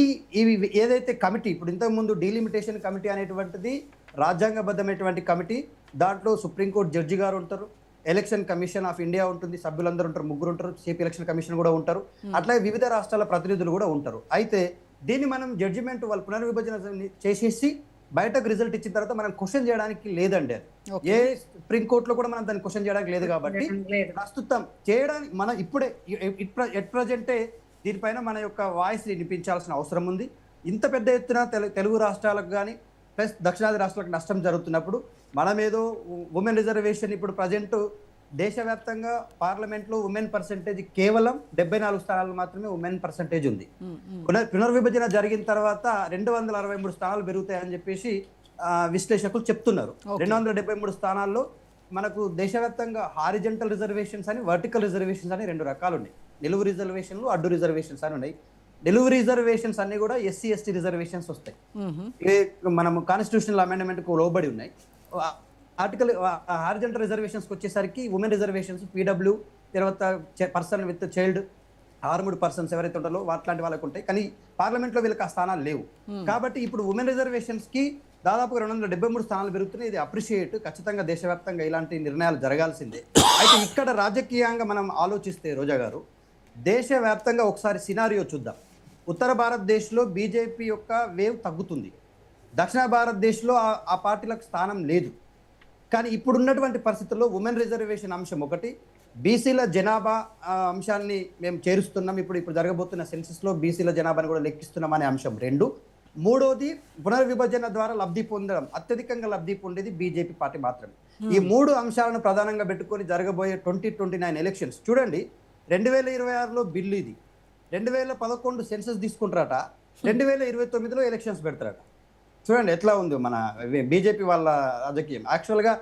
ఏదైతే కమిటీ, ఇప్పుడు ఇంతకుముందు డీలిమిటేషన్ కమిటీ అనేటువంటిది రాజ్యాంగబద్ధమైనటువంటి కమిటీ. దాంట్లో సుప్రీంకోర్టు జడ్జి గారు ఉంటారు, ఎలక్షన్ కమిషన్ ఆఫ్ ఇండియా ఉంటుంది, సభ్యులందరూ ఉంటారు, ముగ్గురు ఉంటారు, చీఫ్ ఎలక్షన్ కమిషన్ కూడా ఉంటారు, అట్లాగే వివిధ రాష్ట్రాల ప్రతినిధులు కూడా ఉంటారు. అయితే దీన్ని మనం జడ్జిమెంట్ వాళ్ళు పునర్విభజన చేసేసి బయటకు రిజల్ట్ ఇచ్చిన తర్వాత మనం క్వశ్చన్ చేయడానికి లేదండి. అది ఏ సుప్రీం కోర్టులో కూడా మనం దాన్ని క్వశ్చన్ చేయడానికి లేదు. కాబట్టి ప్రస్తుతం చేయడానికి మనం ఇప్పుడే ఎట్ ప్రజెంటే దీనిపైన మన యొక్క వాయిస్ వినిపించాల్సిన అవసరం ఉంది. ఇంత పెద్ద ఎత్తున తెలుగు రాష్ట్రాలకు కానీ ప్లస్ దక్షిణాది రాష్ట్రాలకు నష్టం జరుగుతున్నప్పుడు మనమేదో ఉమెన్ రిజర్వేషన్ ఇప్పుడు ప్రజెంట్ దేశవ్యాప్తంగా పార్లమెంట్లో ఉమెన్ పర్సెంటేజ్ కేవలం 74 స్థానాలు మాత్రమే ఉమెన్ పర్సెంటేజ్ ఉంది. పునర్విభజన జరిగిన తర్వాత 263 స్థానాలు పెరుగుతాయని చెప్పేసి విశ్లేషకులు చెప్తున్నారు. 273 స్థానాల్లో మనకు దేశవ్యాప్తంగా హారిజెంటల్ రిజర్వేషన్స్ అని, వర్టికల్ రిజర్వేషన్స్ అని 2 రకాలు ఉన్నాయి. నిలువు రిజర్వేషన్లు, అడ్డు రిజర్వేషన్స్ అని ఉన్నాయి. నిలువు రిజర్వేషన్స్ అన్ని కూడా ఎస్సీ ఎస్టీ రిజర్వేషన్స్ వస్తాయి. మనం కాన్స్టిట్యూషనల్ అమెండ్మెంట్ కు లోబడి ఉన్నాయి. ఆర్టికల్ హారిజెంటల్ రిజర్వేషన్స్కి వచ్చేసరికి ఉమెన్ రిజర్వేషన్స్, పీడబ్ల్యూ, తర్వాత person with child, armed persons ఎవరైతే ఉంటారో అట్లాంటి వాళ్ళకు ఉంటాయి. కానీ పార్లమెంట్లో వీళ్ళకి ఆ స్థానాలు లేవు. కాబట్టి ఇప్పుడు ఉమెన్ రిజర్వేషన్స్ కి దాదాపుగా 273 స్థానాలు పెరుగుతున్నాయి. ఇది అప్రిషియేట్. ఖచ్చితంగా దేశవ్యాప్తంగా ఇలాంటి నిర్ణయాలు జరగాల్సిందే. అయితే ఇక్కడ రాజకీయంగా మనం ఆలోచిస్తే రోజా గారు, దేశవ్యాప్తంగా ఒకసారి సినారియో చూద్దాం. ఉత్తర భారతదేశంలో బీజేపీ యొక్క వేవ్ తగ్గుతుంది, దక్షిణ భారతదేశంలో ఆ పార్టీలకు స్థానం లేదు. కానీ ఇప్పుడున్నటువంటి పరిస్థితుల్లో ఉమెన్ రిజర్వేషన్ అంశం ఒకటి, బీసీల జనాభా అంశాన్ని మేము చేరుస్తున్నాం, ఇప్పుడు జరగబోతున్న సెన్సస్లో బీసీల జనాభాని కూడా లెక్కిస్తున్నాం అనే అంశం 2. మూడోది పునర్విభజన ద్వారా లబ్ధి పొందడం, అత్యధికంగా లబ్ధి పొందేది బీజేపీ పార్టీ మాత్రమే. ఈ 3 అంశాలను ప్రధానంగా పెట్టుకొని జరగబోయే 2029 ఎలక్షన్స్ చూడండి. 2026లో బిల్లు ఇది, 2011 సెన్సస్ తీసుకుంటారట, 2029లో ఎలక్షన్స్ పెడతారట. చూడండి ఎట్లా ఉంది మన బీజేపీ వాళ్ళ రాజకీయం. యాక్చువల్గా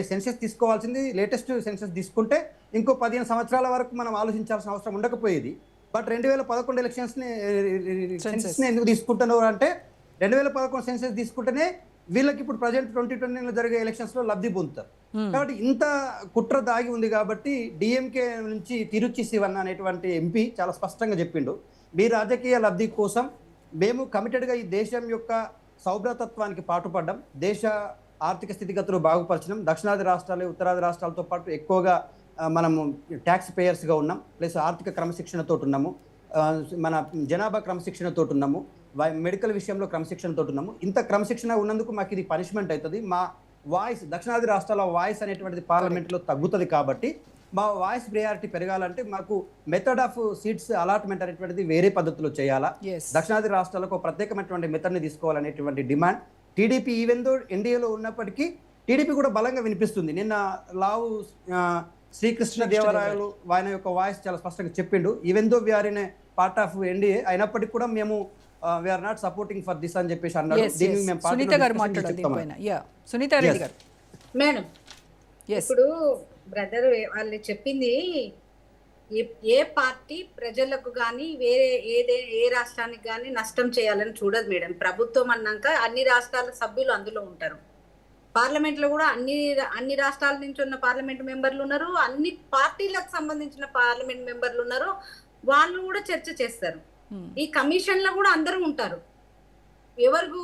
సెన్సస్ తీసుకోవాల్సింది, లేటెస్ట్ సెన్సస్ తీసుకుంటే ఇంకో 15 సంవత్సరాల వరకు మనం ఆలోచించాల్సిన అవసరం ఉండకపోయేది. బట్ 2011 సెన్సస్ని ఎందుకు తీసుకుంటున్నారు అంటే 2011 సెన్సస్ తీసుకుంటేనే వీళ్ళకి ఇప్పుడు ప్రజెంట్ 2020లో జరిగే ఎలక్షన్స్లో లబ్ధి పొందుతారు. కాబట్టి ఇంత కుట్ర దాగి ఉంది. కాబట్టి డిఎంకే నుంచి తిరుచి శివన్ అనేటువంటి ఎంపీ చాలా స్పష్టంగా చెప్పిండు, మీ రాజకీయ లబ్ధి కోసం మేము కమిటెడ్గా ఈ దేశం యొక్క సౌభ్రతత్వానికి పాటుపడ్డాం, దేశ ఆర్థిక స్థితిగతులు బాగుపరచడం, దక్షిణాది రాష్ట్రాలు ఉత్తరాది రాష్ట్రాలతో పాటు ఎక్కువగా మనము ట్యాక్స్ పేయర్స్గా ఉన్నాం, ప్లస్ ఆర్థిక క్రమశిక్షణతో ఉన్నాము, మన జనాభా క్రమశిక్షణతో ఉన్నాము, మెడికల్ విషయంలో క్రమశిక్షణతో ఉన్నాము. ఇంత క్రమశిక్షణ ఉన్నందుకు మాకు ఇది పనిష్మెంట్ అవుతుంది, మా వాయిస్ దక్షిణాది రాష్ట్రాల వాయిస్ అనేటువంటిది పార్లమెంట్లో తగ్గుతుంది. కాబట్టి మా వాయిస్ ప్రియారిటీ పెరగాలంటే మాకు మెథడ్ ఆఫ్ సీట్స్ అలాట్మెంట్ అనేటువంటిది వేరే పద్ధతిలో చేయాలా, దక్షిణాది రాష్ట్రాలకు ప్రత్యేకమైనటువంటి మెథడ్ని తీసుకోవాలనేటువంటి డిమాండ్ టీడీపీ ఈవెన్ దో ఎన్డీఏలో ఉన్నప్పటికీ టీడీపీ కూడా బలంగా వినిపిస్తుంది. నిన్న లావు శ్రీకృష్ణ దేవరాయలు ఆయన యొక్క వాయిస్ చాలా స్పష్టంగా చెప్పిండు, even though we are in a part of NDA అయినప్పటికీ కూడా మేము we are not supporting for this అని చెప్పేసి అన్నారు. దీన్ని మేము మేడం ఇప్పుడు బ్రదర్ వాళ్ళు చెప్పింది ఏ పార్టీ ప్రజలకు కానీ వేరే ఏ రాష్ట్రానికి కానీ నష్టం చేయాలని చూడదు మేడం. ప్రభుత్వం అన్నాక అన్ని రాష్ట్రాల సభ్యులు అందులో ఉంటారు. పార్లమెంట్ లో కూడా అన్ని రాష్ట్రాల నుంచి ఉన్న పార్లమెంట్ మెంబర్లు ఉన్నారు, అన్ని పార్టీలకు సంబంధించిన పార్లమెంట్ మెంబర్లు ఉన్నారు, వాళ్ళు కూడా చర్చ చేస్తారు. ఈ కమిషన్ లో కూడా అందరూ ఉంటారు. ఎవరికి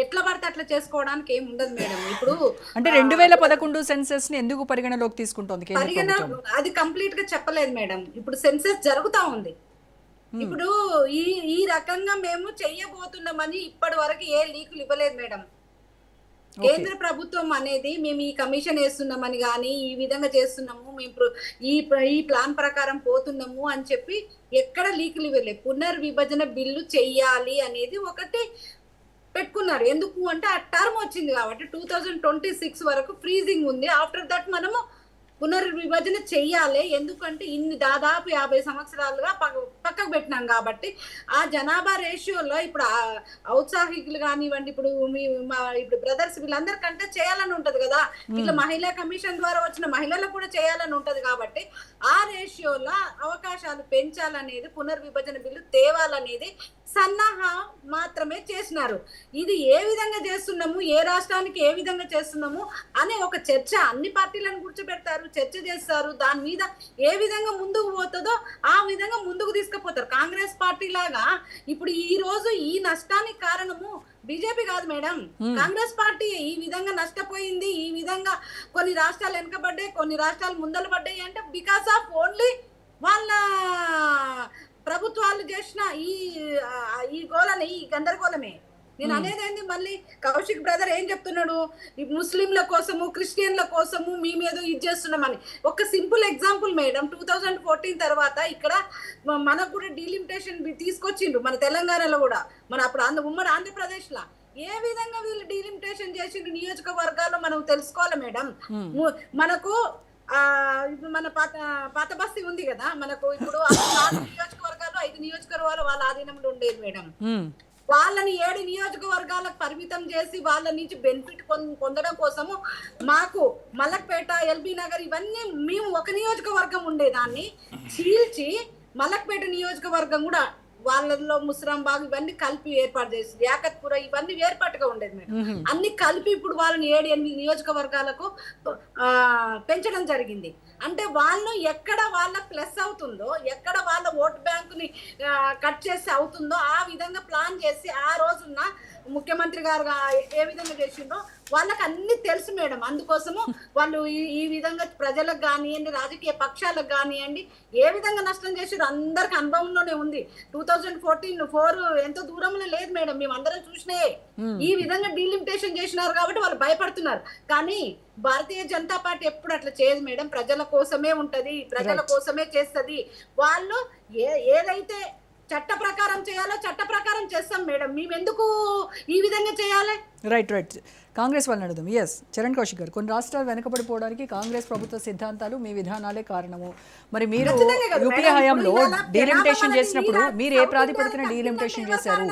ఎట్లా పడితే అట్లా చేసుకోవడానికి ఏమి ఉండదు మేడం. ఇప్పుడు అంటే 2011 సెన్సస్ ని ఎందుకు పరిగణలోకి తీసుకుంటోంది? అది కంప్లీట్ గా చెప్పలేదు మేడం. ఇప్పుడు సెన్సస్ జరుగుతా ఉంది. ఇప్పుడు ఈ రకంగా మేము చెయ్యబోతున్నామని ఇప్పటి వరకు ఏ లీకులు ఇవ్వలేదు మేడం. కేంద్ర ప్రభుత్వం అనేది మేము ఈ కమిషన్ వేస్తున్నామని కానీ ఈ విధంగా చేస్తున్నాము, మేము ఈ ప్లాన్ ప్రకారం పోతున్నాము అని చెప్పి ఎక్కడ లీకులు ఇవ్వలేదు. పునర్విభజన బిల్లు చెయ్యాలి అనేది ఒకటి పెట్టుకున్నారు. ఎందుకు అంటే ఆ టర్మ్ వచ్చింది కాబట్టి 2026 వరకు ఫ్రీజింగ్ ఉంది. ఆఫ్టర్ దట్ మనము పునర్విభజన చెయ్యాలి. ఎందుకంటే దాదాపు 50 సంవత్సరాలుగా పక్కకు పెట్టినాం కాబట్టి ఆ జనాభా రేషియోలో ఇప్పుడు ఔత్సాహికులు కానివ్వండి, ఇప్పుడు బ్రదర్స్ వీళ్ళందరికంటే చేయాలని ఉంటది కదా. ఇట్లా మహిళా కమిషన్ ద్వారా వచ్చిన మహిళలకు కూడా చేయాలని ఉంటది. కాబట్టి ఆ రేషియోలో అవకాశాలు పెంచాలనేది, పునర్విభజన బిల్లు తేవాలనేది సన్నాహం మాత్రమే చేసినారు. ఇది ఏ విధంగా చేస్తున్నాము, ఏ రాష్ట్రానికి ఏ విధంగా చేస్తున్నాము అనే ఒక చర్చ అన్ని పార్టీలను కూర్చోబెడతారు, చర్చ చేస్తారు. దాని మీద ఏ విధంగా ముందుకు పోతుందో ఆ విధంగా ముందుకు తీసుకుపోతారు. కాంగ్రెస్ పార్టీ లాగా ఇప్పుడు ఈ రోజు ఈ నష్టానికి కారణము బీజేపీ కాదు మేడం, కాంగ్రెస్ పార్టీ ఈ విధంగా నష్టపోయింది, ఈ విధంగా కొన్ని రాష్ట్రాలు వెనకబడ్డాయి, కొన్ని రాష్ట్రాలు ముందలు పడ్డాయి అంటే బికాస్ ఆఫ్ ఓన్లీ వాళ్ళ ప్రభుత్వాలు చేసిన ఈ గోళనే, ఈ గందరగోళమే. నేను అనేది ఏంది, మళ్ళీ కౌశిక్ బ్రదర్ ఏం చెప్తున్నాడు, ఈ ముస్లింల కోసము క్రిస్టియన్ల కోసము మీ మీద ఇది చేస్తున్నామని. ఒక సింపుల్ ఎగ్జాంపుల్ మేడం, 2014 తర్వాత ఇక్కడ మనకు కూడా డీలిమిటేషన్ తీసుకొచ్చిండ్రు మన తెలంగాణలో కూడా, మన అప్పుడు ఉమ్మడి ఆంధ్రప్రదేశ్లో ఏ విధంగా వీళ్ళు డీలిమిటేషన్ చేసిండ్రు నియోజకవర్గాల్లో మనం తెలుసుకోవాలి మేడం. మనకు ఇప్పుడు మన పాత బస్తీ ఉంది కదా, మనకు ఇప్పుడు 4 నియోజకవర్గాలు 5 నియోజకవర్గాలు వాళ్ళ ఆధీనంలో ఉండేది మేడం. వాళ్ళని 7 నియోజకవర్గాలకు పరిమితం చేసి వాళ్ళ నుంచి బెనిఫిట్ పొందడం కోసము మాకు మలక్పేట, ఎల్బీ నగర్ ఇవన్నీ మేము ఒక నియోజకవర్గం ఉండేదాన్ని చీల్చి మలక్పేట నియోజకవర్గం కూడా వాళ్ళలో ముస్రాంబాగ్ ఇవన్నీ కలిపి ఏర్పాటు చేసింది, యాకత్పుర ఇవన్నీ ఏర్పాటుగా ఉండేది మేడం. అన్ని కలిపి ఇప్పుడు వాళ్ళని 7-8 నియోజకవర్గాలకు పెంచడం జరిగింది. అంటే వాళ్ళు ఎక్కడ వాళ్ళ ప్లస్ అవుతుందో, ఎక్కడ వాళ్ళ ఓట్ బ్యాంకుని కట్ చేసి అవుతుందో ఆ విధంగా ప్లాన్ చేసి ఆ రోజున్న ముఖ్యమంత్రి గారు ఏ విధంగా చేసిండ్రో వాళ్ళకి అన్ని తెలుసు మేడం. అందుకోసము వాళ్ళు ఈ విధంగా ప్రజలకు కానివ్వండి, రాజకీయ పక్షాలకు కానివ్వండి ఏ విధంగా నష్టం చేసారు అందరికి అనుభవంలోనే ఉంది. 2014 ఎంతో దూరంలో లేదు మేడం, మేము అందరం చూసినే. ఈ విధంగా డీలిమిటేషన్ చేసినారు కాబట్టి వాళ్ళు భయపడుతున్నారు. కానీ భారతీయ జనతా పార్టీ ఎప్పుడు అట్లా చేయదు మేడం, ప్రజల కోసమే ఉంటది, ప్రజల కోసమే చేస్తది. వాళ్ళు ఏదైతే చట్ట ప్రకారం చేయాలో చట్ట ప్రకారం చేస్తాం మేడం, మేము ఎందుకు ఈ విధంగా చేయాలి? రైట్. కాంగ్రెస్ వాళ్ళని అడుగుదాం. ఎస్ చరణ్ కౌశిక్ గారు, కొన్ని రాష్ట్రాలు వెనకబడిపోవడానికి కాంగ్రెస్ ప్రభుత్వ సిద్ధాంతాలు, మీ విధానాలే కారణము. మరి మీరు యూపీఏ హయాంలో డీలిమిటేషన్ చేసినప్పుడు మీరు ఏ ప్రాతిపదికన డీలిమిటేషన్ చేశారు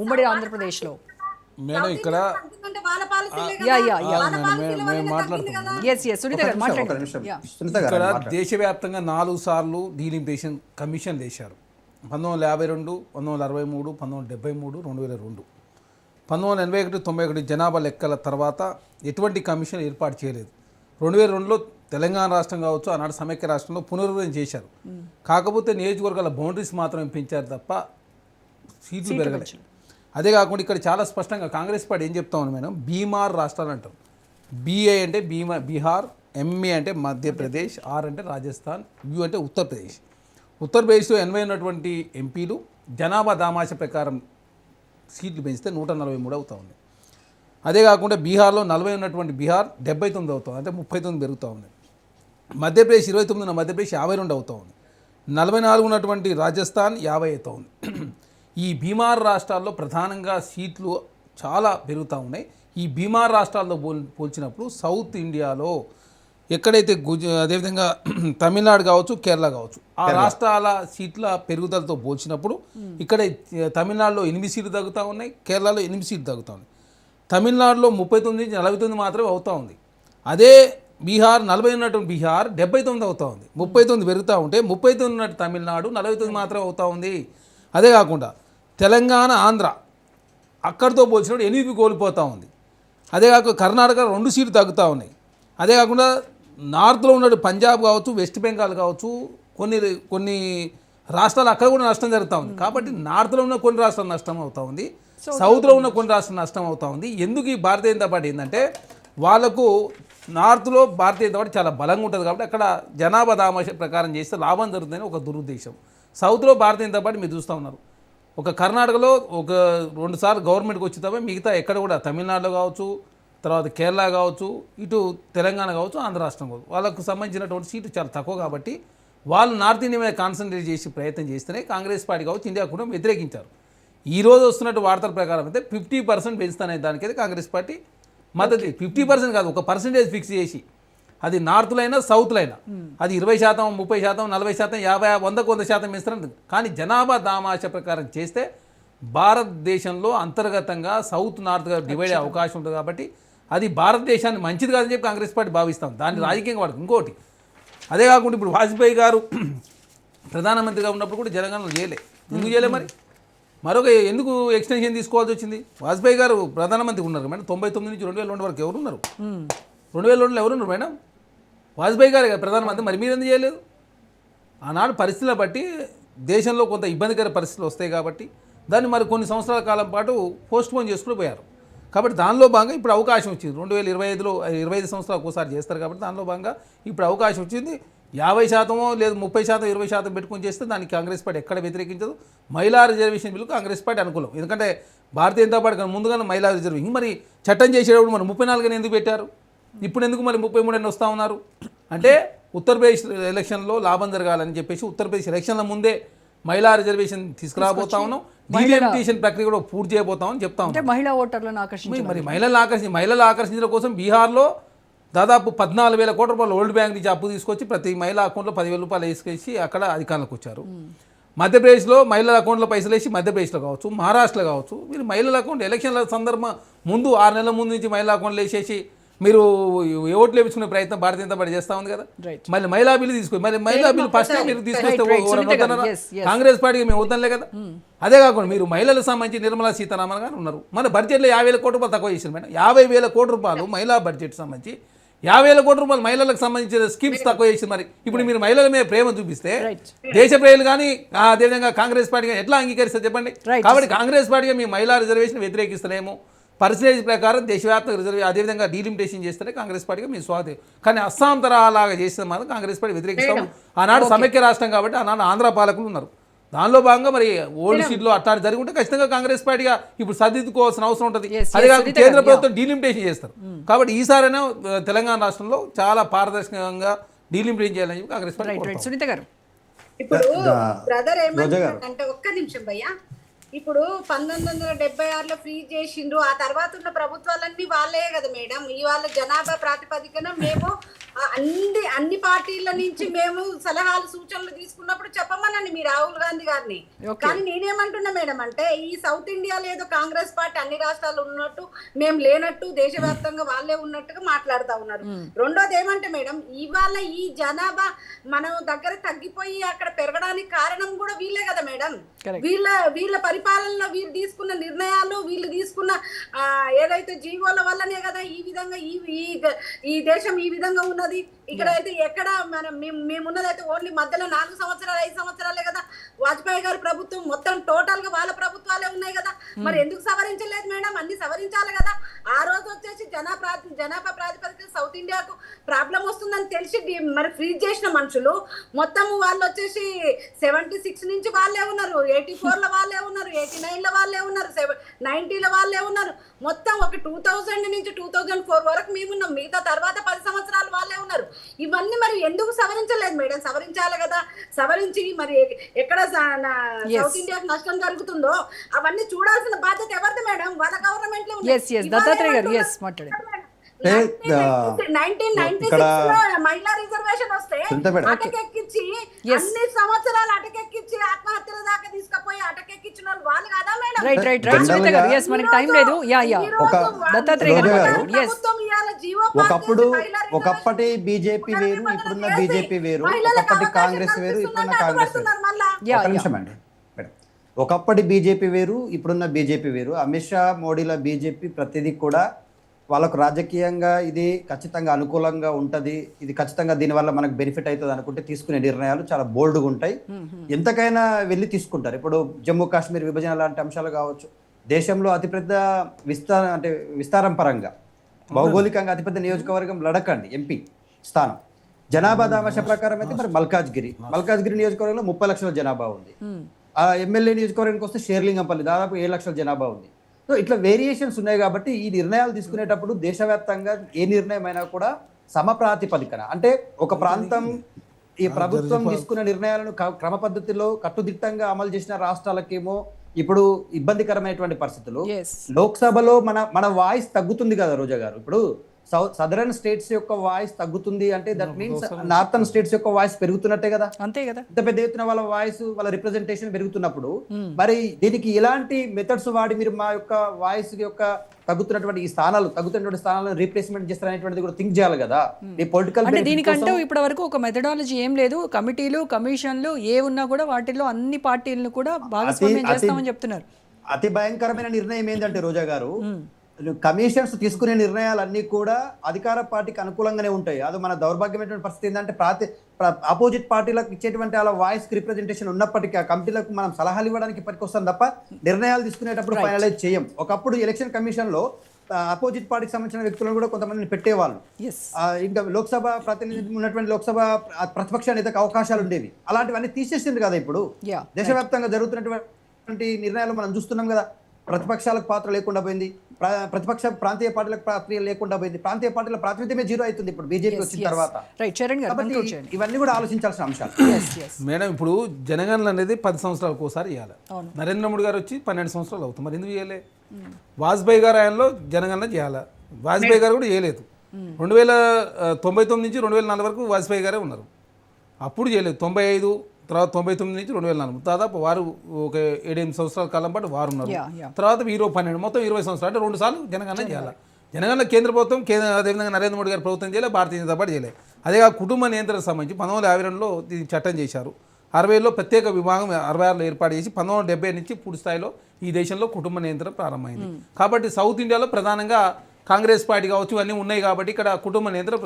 ఉమ్మడి ఆంధ్రప్రదేశ్లో? మేడం ఇక్కడ దేశవ్యాప్తంగా 4 సార్లు డీలిమిటేషన్ కమిషన్ వేశారు. 1952, 1963, 1973, 2002. 1981, 91 జనాభా లెక్కల తర్వాత ఎటువంటి కమిషన్ ఏర్పాటు చేయలేదు. 2002లో తెలంగాణ రాష్ట్రం కావచ్చు, ఆనాడు సమైక్య రాష్ట్రంలో పునరుద్ధరణ చేశారు. కాకపోతే నియోజకవర్గాల బౌండరీస్ మాత్రమే పెంచారు తప్ప సీట్లు పెరగలేదు. అదే కాకుండా ఇక్కడ చాలా స్పష్టంగా కాంగ్రెస్ పార్టీ ఏం చెప్తా ఉంది మేడం, బీమార్ రాష్ట్రాలు అంటారు. బిఏ అంటే బీహార్, ఎంఏ అంటే మధ్యప్రదేశ్, ఆర్ అంటే రాజస్థాన్, యు అంటే ఉత్తరప్రదేశ్. ఉత్తరప్రదేశ్లో 80 ఉన్నటువంటి ఎంపీలు జనాభా దామాష ప్రకారం సీట్లు పెంచితే 143 అవుతా ఉంది. అదే కాకుండా బీహార్లో 40 ఉన్నటువంటి బీహార్ 79 అవుతుంది, అంటే 39 పెరుగుతూ ఉంది. మధ్యప్రదేశ్ 29 ఉన్న మధ్యప్రదేశ్ 52 అవుతూ ఉంది. 44 ఉన్నటువంటి రాజస్థాన్ 50 అవుతూ ఉంది. ఈ బీమార్ రాష్ట్రాల్లో ప్రధానంగా సీట్లు చాలా పెరుగుతూ ఉన్నాయి. ఈ బీమార్ రాష్ట్రాల్లో పోల్చినప్పుడు సౌత్ ఇండియాలో ఎక్కడైతే అదేవిధంగా తమిళనాడు కావచ్చు, కేరళ కావచ్చు, ఆ రాష్ట్రాల సీట్ల పెరుగుదలతో పోల్చినప్పుడు ఇక్కడ తమిళనాడులో 8 సీట్లు తగ్గుతూ ఉన్నాయి, కేరళలో 8 సీట్లు తగ్గుతూ ఉన్నాయి. తమిళనాడులో 39 నుంచి 49 మాత్రమే అవుతూ ఉంది. అదే బీహార్ 40 ఉన్నటువంటి బీహార్ 79 అవుతూ ఉంది. 39 పెరుగుతూ ఉంటే 39 ఉన్నట్టు తమిళనాడు 49 మాత్రమే అవుతూ ఉంది. అదే కాకుండా తెలంగాణ, ఆంధ్ర అక్కడితో పోల్చినప్పుడు 8 కోల్పోతూ ఉంది. అదే కాక కర్ణాటక 2 సీట్లు తగ్గుతూ ఉన్నాయి. అదే కాకుండా నార్త్లో ఉన్న పంజాబ్ కావచ్చు, వెస్ట్ బెంగాల్ కావచ్చు, కొన్ని రాష్ట్రాలు అక్కడ కూడా నష్టం జరుగుతూ ఉంది. కాబట్టి నార్త్లో ఉన్న కొన్ని రాష్ట్రాలు నష్టం అవుతూ ఉంది, సౌత్లో ఉన్న కొన్ని రాష్ట్రాలు నష్టం అవుతూ ఉంది. ఎందుకు ఈ భారతీయ జనతా పార్టీ ఏంటంటే వాళ్ళకు నార్త్లో భారతీయ జనతా పార్టీ చాలా బలంగా ఉంటుంది కాబట్టి అక్కడ జనాభా దామాష ప్రకారం చేస్తే లాభం జరుగుతుందని ఒక దురుద్దేశం. సౌత్లో భారతీయ జనతా పార్టీ మీరు చూస్తూ ఉన్నారు. ఒక కర్ణాటకలో 2 సార్లు గవర్నమెంట్కి వచ్చి తప్ప మిగతా ఎక్కడ కూడా తమిళనాడులో కావచ్చు, తర్వాత కేరళ కావచ్చు, ఇటు తెలంగాణ కావచ్చు, ఆంధ్ర రాష్ట్రం కావచ్చు, వాళ్ళకు సంబంధించినటువంటి సీట్లు చాలా తక్కువ కాబట్టి వాళ్ళు నార్త్ ఇండియా మీద కాన్సన్ట్రేట్ చేసి ప్రయత్నం చేస్తేనే కాంగ్రెస్ పార్టీ కావచ్చు, ఇండియా కూడా వ్యతిరేకించారు. ఈరోజు వస్తున్నట్టు వార్తల ప్రకారం అయితే 50% పెంచుతానే దానికైతే కాంగ్రెస్ పార్టీ మద్దతు. 50% కాదు, ఒక పర్సెంటేజ్ ఫిక్స్ చేసి, అది నార్త్లో అయినా సౌత్లో అయినా అది 20%, 30%, 40%, 50%, 100% పెంచుతారు. కానీ జనాభా దామాష ప్రకారం చేస్తే భారతదేశంలో అంతర్గతంగా సౌత్ నార్త్గా డివైడ్ అయ్యే అవకాశం ఉంటుంది. కాబట్టి అది భారతదేశాన్ని మంచిది కాదని చెప్పి కాంగ్రెస్ పార్టీ భావిస్తాం, దాన్ని రాజకీయంగా వాడుతుంది. ఇంకోటి అదే కాకుండా ఇప్పుడు వాజ్పేయి గారు ప్రధానమంత్రిగా ఉన్నప్పుడు కూడా జనగణన చేయలే. ఎందుకు చేయలే మరి? మరొక ఎందుకు ఎక్స్టెన్షన్ తీసుకోవాల్సి వచ్చింది? వాజ్పేయి గారు ప్రధానమంత్రి ఉన్నారు మేడం 99 నుంచి 2002 వరకు ఎవరున్నారు? 2002లో ఎవరున్నారు మేడం? వాజ్పేయి గారు ప్రధానమంత్రి. మరి మీరు ఎందుకు చేయలేదు? ఆనాడు పరిస్థితులను బట్టి దేశంలో కొంత ఇబ్బందికర పరిస్థితులు వస్తాయి కాబట్టి దాన్ని మరి కొన్ని సంవత్సరాల కాలం పాటు పోస్ట్పోన్ చేసుకుని పోయారు. కాబట్టి దానిలో భాగంగా ఇప్పుడు అవకాశం వచ్చింది. 2025లో 25 సంవత్సరాలకు ఒకసారి చేస్తారు కాబట్టి దానిలో భాగంగా ఇప్పుడు అవకాశం వచ్చింది. 50% లేదు 30% 20% పెట్టుకొని చేస్తే దానికి కాంగ్రెస్ పార్టీ ఎక్కడ వ్యతిరేకించదు. మహిళా రిజర్వేషన్ బిల్లు కాంగ్రెస్ పార్టీ అనుకూలం. ఎందుకంటే భారతీయ జనతా పార్టీ ముందుగానే మహిళా రిజర్వేషన్ మరి చట్టం చేసేటప్పుడు మరి 34 ఎందుకు పెట్టారు, ఇప్పుడు ఎందుకు మరి 33 వస్తూ ఉన్నారు అంటే ఉత్తరప్రదేశ్ ఎలక్షన్లో లాభం జరగాలని చెప్పేసి ఉత్తరప్రదేశ్ ఎలక్షన్ల ముందే మహిళా రిజర్వేషన్ తీసుకురాబోతా ఉన్నాం. డీలిమిటేషన్ ప్రక్రియ కూడా పూర్తి చేయబోతామని చెప్తా ఉన్నాం. మహిళా ఓటర్లను ఆకర్షించి మరి మహిళలు ఆకర్షించడం కోసం బీహార్లో దాదాపు 14,000 కోట్ల రూపాయలు వరల్డ్ బ్యాంక్ నుంచి అప్పు తీసుకొచ్చి ప్రతి మహిళా అకౌంట్లో 10,000 రూపాయలు వేసుకొచ్చి అక్కడ అధికారంలోకి వచ్చారు. మధ్యప్రదేశ్లో మహిళల అకౌంట్లో పైసలు వేసి మధ్యప్రదేశ్లో కావచ్చు, మహారాష్ట్రలో కావచ్చు, మీరు మహిళల అకౌంట్ ఎలక్షన్ల సందర్భం ముందు 6 నెలల ముందు నుంచి మహిళా అకౌంట్లు వేసేసి మీరు ఓట్లు వేపించుకునే ప్రయత్నం భారతీయ జనతా పార్టీ చేస్తా ఉంది కదా. మళ్ళీ మహిళా బిల్లు తీసుకొని మళ్ళీ మహిళా బిల్లు ఫస్ట్ మీరు తీసుకొస్తే కాంగ్రెస్ పార్టీకి మేము వద్దలే కదా. అదే కాకుండా మీరు మహిళలకు సంబంధించి నిర్మలా సీతారామన్ గారు ఉన్నారు, మన బడ్జెట్లో 50,000 కోట్ల రూపాయలు తక్కువ చేశారు మేడం. 50,000 కోట్ల రూపాయలు మహిళా బడ్జెట్ సంబంధించి 50,000 కోట్ల రూపాయలు మహిళలకు సంబంధించిన స్కీమ్స్ తక్కువ చేసి మరి ఇప్పుడు మీరు మహిళల మీద ప్రేమ చూపిస్తే దేశ ప్రజలు కానీ అదేవిధంగా కాంగ్రెస్ పార్టీ ఎట్లా అంగీకరిస్తారు చెప్పండి. కాబట్టి కాంగ్రెస్ పార్టీగా మీ మహిళా రిజర్వేషన్ వ్యతిరేకిస్తలేము. పర్సంటేజ్ ప్రకారం దేశవ్యాప్తంగా రిజర్వ్ అదేవిధంగా డీలిమిటేషన్ చేస్తేనే కాంగ్రెస్ పార్టీగా మీ స్వాగతం. కానీ అస్సాం తరహాలాగా చేసిన మాత్రం కాంగ్రెస్ పార్టీ వ్యతిరేకిస్తాము. ఆనాడు సమైక్య రాష్ట్రం కాబట్టి ఆనాడు ఆంధ్ర పాలకులు ఉన్నారు. దానిలో భాగంగా మరి ఓల్డ్ సీట్లో అట్లాంటి జరిగి ఉంటే ఖచ్చితంగా కాంగ్రెస్ పార్టీగా ఇప్పుడు సరిదిద్దుకోవాల్సిన అవసరం ఉంటుంది. అదే కాకుండా కేంద్ర ప్రభుత్వం డీలిమిటేషన్ చేస్తారు. కాబట్టి ఈసారైనా తెలంగాణ రాష్ట్రంలో చాలా పారదర్శకంగా డీలిమిటేషన్ చేయాలని చెప్పి కాంగ్రెస్ పార్టీ. సునీత గారు ఇప్పుడు బ్రదర్ ఏమంటే ఒక్క నిమిషం భయ్యా, ఇప్పుడు 1976లో ఫ్రీ చేసిండ్రు. ఆ తర్వాత ఉన్న ప్రభుత్వాలన్నీ వాళ్ళే కదా మేడం. ఇవాళ జనాభా ప్రాతిపదికన మేము అన్ని పార్టీల నుంచి మేము సలహాలు సూచనలు తీసుకున్నప్పుడు చెప్పమనండి మీ రాహుల్ గాంధీ గారిని. కానీ నేనేమంటున్నా మేడం అంటే ఈ సౌత్ ఇండియాలో ఏదో కాంగ్రెస్ పార్టీ అన్ని రాష్ట్రాలు ఉన్నట్టు మేము లేనట్టు దేశవ్యాప్తంగా వాళ్ళే ఉన్నట్టుగా మాట్లాడుతూ ఉన్నారు. రెండోది ఏమంటే మేడం ఇవాళ ఈ జనాభా మనం దగ్గర తగ్గిపోయి అక్కడ పెరగడానికి కారణం కూడా వీళ్ళే కదా మేడం. వీళ్ళ పరిపాలనలో వీళ్ళు తీసుకున్న నిర్ణయాలు వీళ్ళు తీసుకున్న ఏదైతే జీవోల వల్లనే కదా ఈ విధంగా ఈ దేశం ఈ విధంగా ఉన్నది. ఇక్కడైతే ఎక్కడ మనం మేమున్నదైతే ఓన్లీ మధ్యలో 4 సంవత్సరాలు 5 సంవత్సరాలే కదా. వాజ్పేయి గారి ప్రభుత్వం మొత్తం టోటల్ గా వాళ్ళ ప్రభుత్వాలే ఉన్నాయి కదా. మరి ఎందుకు సవరించలేదు మేడం? అన్ని సవరించాలి కదా. ఆ రోజు వచ్చేసి జనాభా ప్రాతిపదిక సౌత్ ఇండియాకు ప్రాబ్లం వస్తుందని తెలిసి మరి ఫ్రీజ్ చేసిన మనుషులు మొత్తం వాళ్ళు వచ్చేసి 76 నుంచి వాళ్ళే ఉన్నారు, 84లో వాళ్ళే ఉన్నారు, 89లో వాళ్ళే ఉన్నారు, 90లో వాళ్ళే ఉన్నారు. మొత్తం ఒక 2000 నుంచి 2004 వరకు మేమున్నాం. మిగతా తర్వాత 10 సంవత్సరాలు వాళ్ళే ఉన్నారు. ఇవన్నీ మరి ఎందుకు సవరించలేదు మేడం? సవరించాలి కదా. సవరించి మరి ఎక్కడ సౌత్ ఇండియాకు నష్టం జరుగుతుందో అవన్నీ చూడాల్సిన బాధ్యత ఎవరిది మేడం? వాళ్ళ గవర్నమెంట్ లో మహిళా రిజర్వేషన్ వస్తే అటకెక్కించి అన్ని సంవత్సరాలు అటకెక్కించి ఆత్మహత్యల దాకా తీసుకుపోయి అటకెక్కించిన వాళ్ళు కాదా మేడం? ఒకప్పటి బీజేపీ వేరు, ఇప్పుడున్న బీజేపీ వేరు. ఒకప్పటి కాంగ్రెస్ వేరు, ఇప్పుడున్న కాంగ్రెస్ వేరు. ఒకప్పటి బీజేపీ వేరు, ఇప్పుడున్న బీజేపీ వేరు. అమిత్ షా మోడీల బీజేపీ ప్రతిదీ కూడా వాళ్ళకు రాజకీయంగా ఇది ఖచ్చితంగా అనుకూలంగా ఉంటుంది, ఇది ఖచ్చితంగా దీనివల్ల మనకు బెనిఫిట్ అవుతుంది అనుకుంటే తీసుకునే నిర్ణయాలు చాలా బోల్డ్గా ఉంటాయి. ఎంతకైనా వెళ్ళి తీసుకుంటారు. ఇప్పుడు జమ్మూ కాశ్మీర్ విభజన లాంటి అంశాలు కావచ్చు, దేశంలో అతిపెద్ద విస్తారం పరంగా భౌగోళికంగా అతిపెద్ద నియోజకవర్గం లడక్ అండి, ఎంపీ స్థానం. జనాభా దామాష ప్రకారం అయితే మరి మల్కాజ్గిరి నియోజకవర్గంలో 30 లక్షల జనాభా ఉంది. ఆ ఎమ్మెల్యే నియోజకవర్గానికి వస్తే షేర్లింగంపల్లి దాదాపు 7 లక్షల జనాభా ఉంది. సో ఇట్లా వేరియేషన్స్ ఉన్నాయి. కాబట్టి ఈ నిర్ణయాలు తీసుకునేటప్పుడు దేశవ్యాప్తంగా ఏ నిర్ణయం అయినా కూడా సమప్రాతిపదికన అంటే ఒక ప్రాంతం ఈ ప్రభుత్వం తీసుకున్న నిర్ణయాలను క్రమ పద్ధతిలో కట్టుదిట్టంగా అమలు చేసిన రాష్ట్రాలకేమో ఇప్పుడు ఇబ్బందికరమైనటువంటి పరిస్థితులు. లోక్సభలో మన వాయిస్ తగ్గుతుంది కదా రోజా గారు. ఇప్పుడు సదరన్ స్టేట్స్ యొక్క వాయిస్ తగ్గుతుంది అంటే దట్ మీన్స్ నార్థన్ స్టేట్స్ యొక్క వాయిస్ పెరుగుతున్నట్టే కదా. అంతే కదా. ఇంత పెద్ద ఎత్తున వాళ్ళ వాయిస్ వాళ్ళ రిప్రజెంటేషన్ పెరుగుతున్నప్పుడు మరి దీనికి ఎలాంటి మెథడ్స్ వాడి మీరు మా యొక్క వాయిస్ యొక్క తగ్గుతున్నటువంటి స్థానాలను రీప్లేస్మెంట్ చేస్తారనేటువంటిది కూడా థింక్ చేయాలి కదా. ఈ పొలిటికల్ అంటే దీనికంటూ ఇప్పటి వరకు ఒక మెథడాలజీ ఏం లేదు. కమిటీలు కమిషన్లు ఏ ఉన్నా కూడా వాటిల్లో అన్ని పార్టీలను కూడా భాగస్వామ్యం చేస్తామని చెప్తున్నారు. అతి భయంకరమైన నిర్ణయం ఏంటంటే రోజా గారు, కమిషన్స్ తీసుకునే నిర్ణయాలన్నీ కూడా అధికార పార్టీకి అనుకూలంగానే ఉంటాయి. అది మన దౌర్భాగ్యమైనటువంటి పరిస్థితి ఏంటంటే ఆపోజిట్ పార్టీలకు ఇచ్చేటువంటి అలా వాయిస్ రిప్రజెంటేషన్ ఉన్నప్పటికీ ఆ కమిటీలకు మనం సలహాలు ఇవ్వడానికి పనికొస్తాం తప్ప నిర్ణయాలు తీసుకునేటప్పుడు ఫైనలైజ్ చేయం. ఒకప్పుడు ఎలక్షన్ కమిషన్ లో అపోజిట్ పార్టీకి సంబంధించిన వ్యక్తులను కూడా కొంతమందిని పెట్టేవాళ్ళు. ఇంకా లోక్సభ ప్రతినిధి ఉన్నటువంటి లోక్సభ ప్రతిపక్ష నేతకు అవకాశాలు ఉండేవి. అలాంటివన్నీ తీసేసింది కదా ఇప్పుడు. దేశవ్యాప్తంగా జరుగుతున్నటువంటి నిర్ణయాలు మనం చూస్తున్నాం కదా. ప్రతిపక్షాలకు పాత్ర లేకుండా పోయింది, ప్రాంతీయ పార్టీలకు పాత్ర లేకుండా పోయింది, ప్రాంతీయ పార్టీల ప్రాతినిధ్యమే జీరో అవుతుంది ఇప్పుడు బీజేపీ వచ్చిన తర్వాత. ఇవన్నీ కూడా ఆలోచించాల్సిన అంశాలు. మేడం, ఇప్పుడు జనగణన అనేది 10 సంవత్సరాలకు ఒకసారి ఇవ్వాలి. నరేంద్ర మోడీ గారు వచ్చి 12 సంవత్సరాలు అవుతుంది, మరి ఎందుకు చేయలే? వాజ్పేయి గారు ఆయనలో జనగణన చేయాలి, వాజ్పేయి గారు కూడా చేయలేదు. 1999 నుంచి 2004 వరకు వాజ్పేయి గారే ఉన్నారు, అప్పుడు చేయలేదు. 95 తర్వాత 99 నుంచి 2004 దాదాపు వారు ఒక 7-8 సంవత్సరాల కాలం పాటు వారు ఉన్నారు. తర్వాత 12 మొత్తం 20 సంవత్సరాలు, అంటే 2 సార్లు జనగణన చేయాలి. జనగణన కేంద్ర ప్రభుత్వం, అదేవిధంగా నరేంద్ర మోడీ గారి ప్రభుత్వం చేయలేదు, భారతీయ జనతా పార్టీ చేయలేదు. అదేగా కుటుంబ నియంత్రణకు సంబంధించి 1952లో దీన్ని చట్టం చేశారు. 60లో ప్రత్యేక విభాగం 66లో ఏర్పాటు చేసి 1970 నుంచి పూర్తి స్థాయిలో ఈ దేశంలో కుటుంబ నియంత్రణ ప్రారంభమైంది. కాబట్టి సౌత్ ఇండియాలో ప్రధానంగా కాంగ్రెస్ పార్టీ కావచ్చు ఇవన్నీ ఉన్నాయి కాబట్టి ఇక్కడ కుటుంబ నియంత్రణ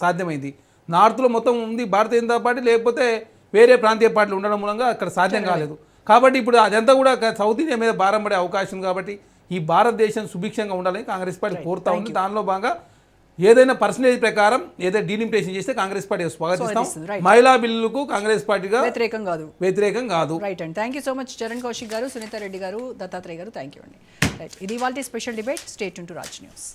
సాధ్యమైంది. నార్త్లో మొత్తం ఉంది భారతీయ జనతా పార్టీ, లేకపోతే వేరే ప్రాంతీయ పార్టీలు ఉండడం మూలంగా అక్కడ సాధ్యం కాలేదు. కాబట్టి ఇప్పుడు అదంతా కూడా సౌత్ ఇండియా మీద భారం పడే అవకాశం, కాబట్టి ఈ భారతదేశం సుభిక్షంగా ఉండాలని కాంగ్రెస్ పార్టీ కోరుతా ఉంది. దానిలో భాగంగా ఏదైనా పర్సంటేజ్ ప్రకారం ఏదైనా డీలిమిటేషన్ చేస్తే కాంగ్రెస్ పార్టీ స్వాగతిస్తాం. మహిళా బిల్లులకు కాంగ్రెస్ పార్టీగా వ్యతిరేకం కాదు. Right and thank you so much Charan Kaushik గారు, సునీత రెడ్డి గారు, దత్తాత్రేయ గారు, థ్యాంక్ యూ అండి. రైట్, ఇది ఇవాల్టి special debate. Stay tune to Raj news.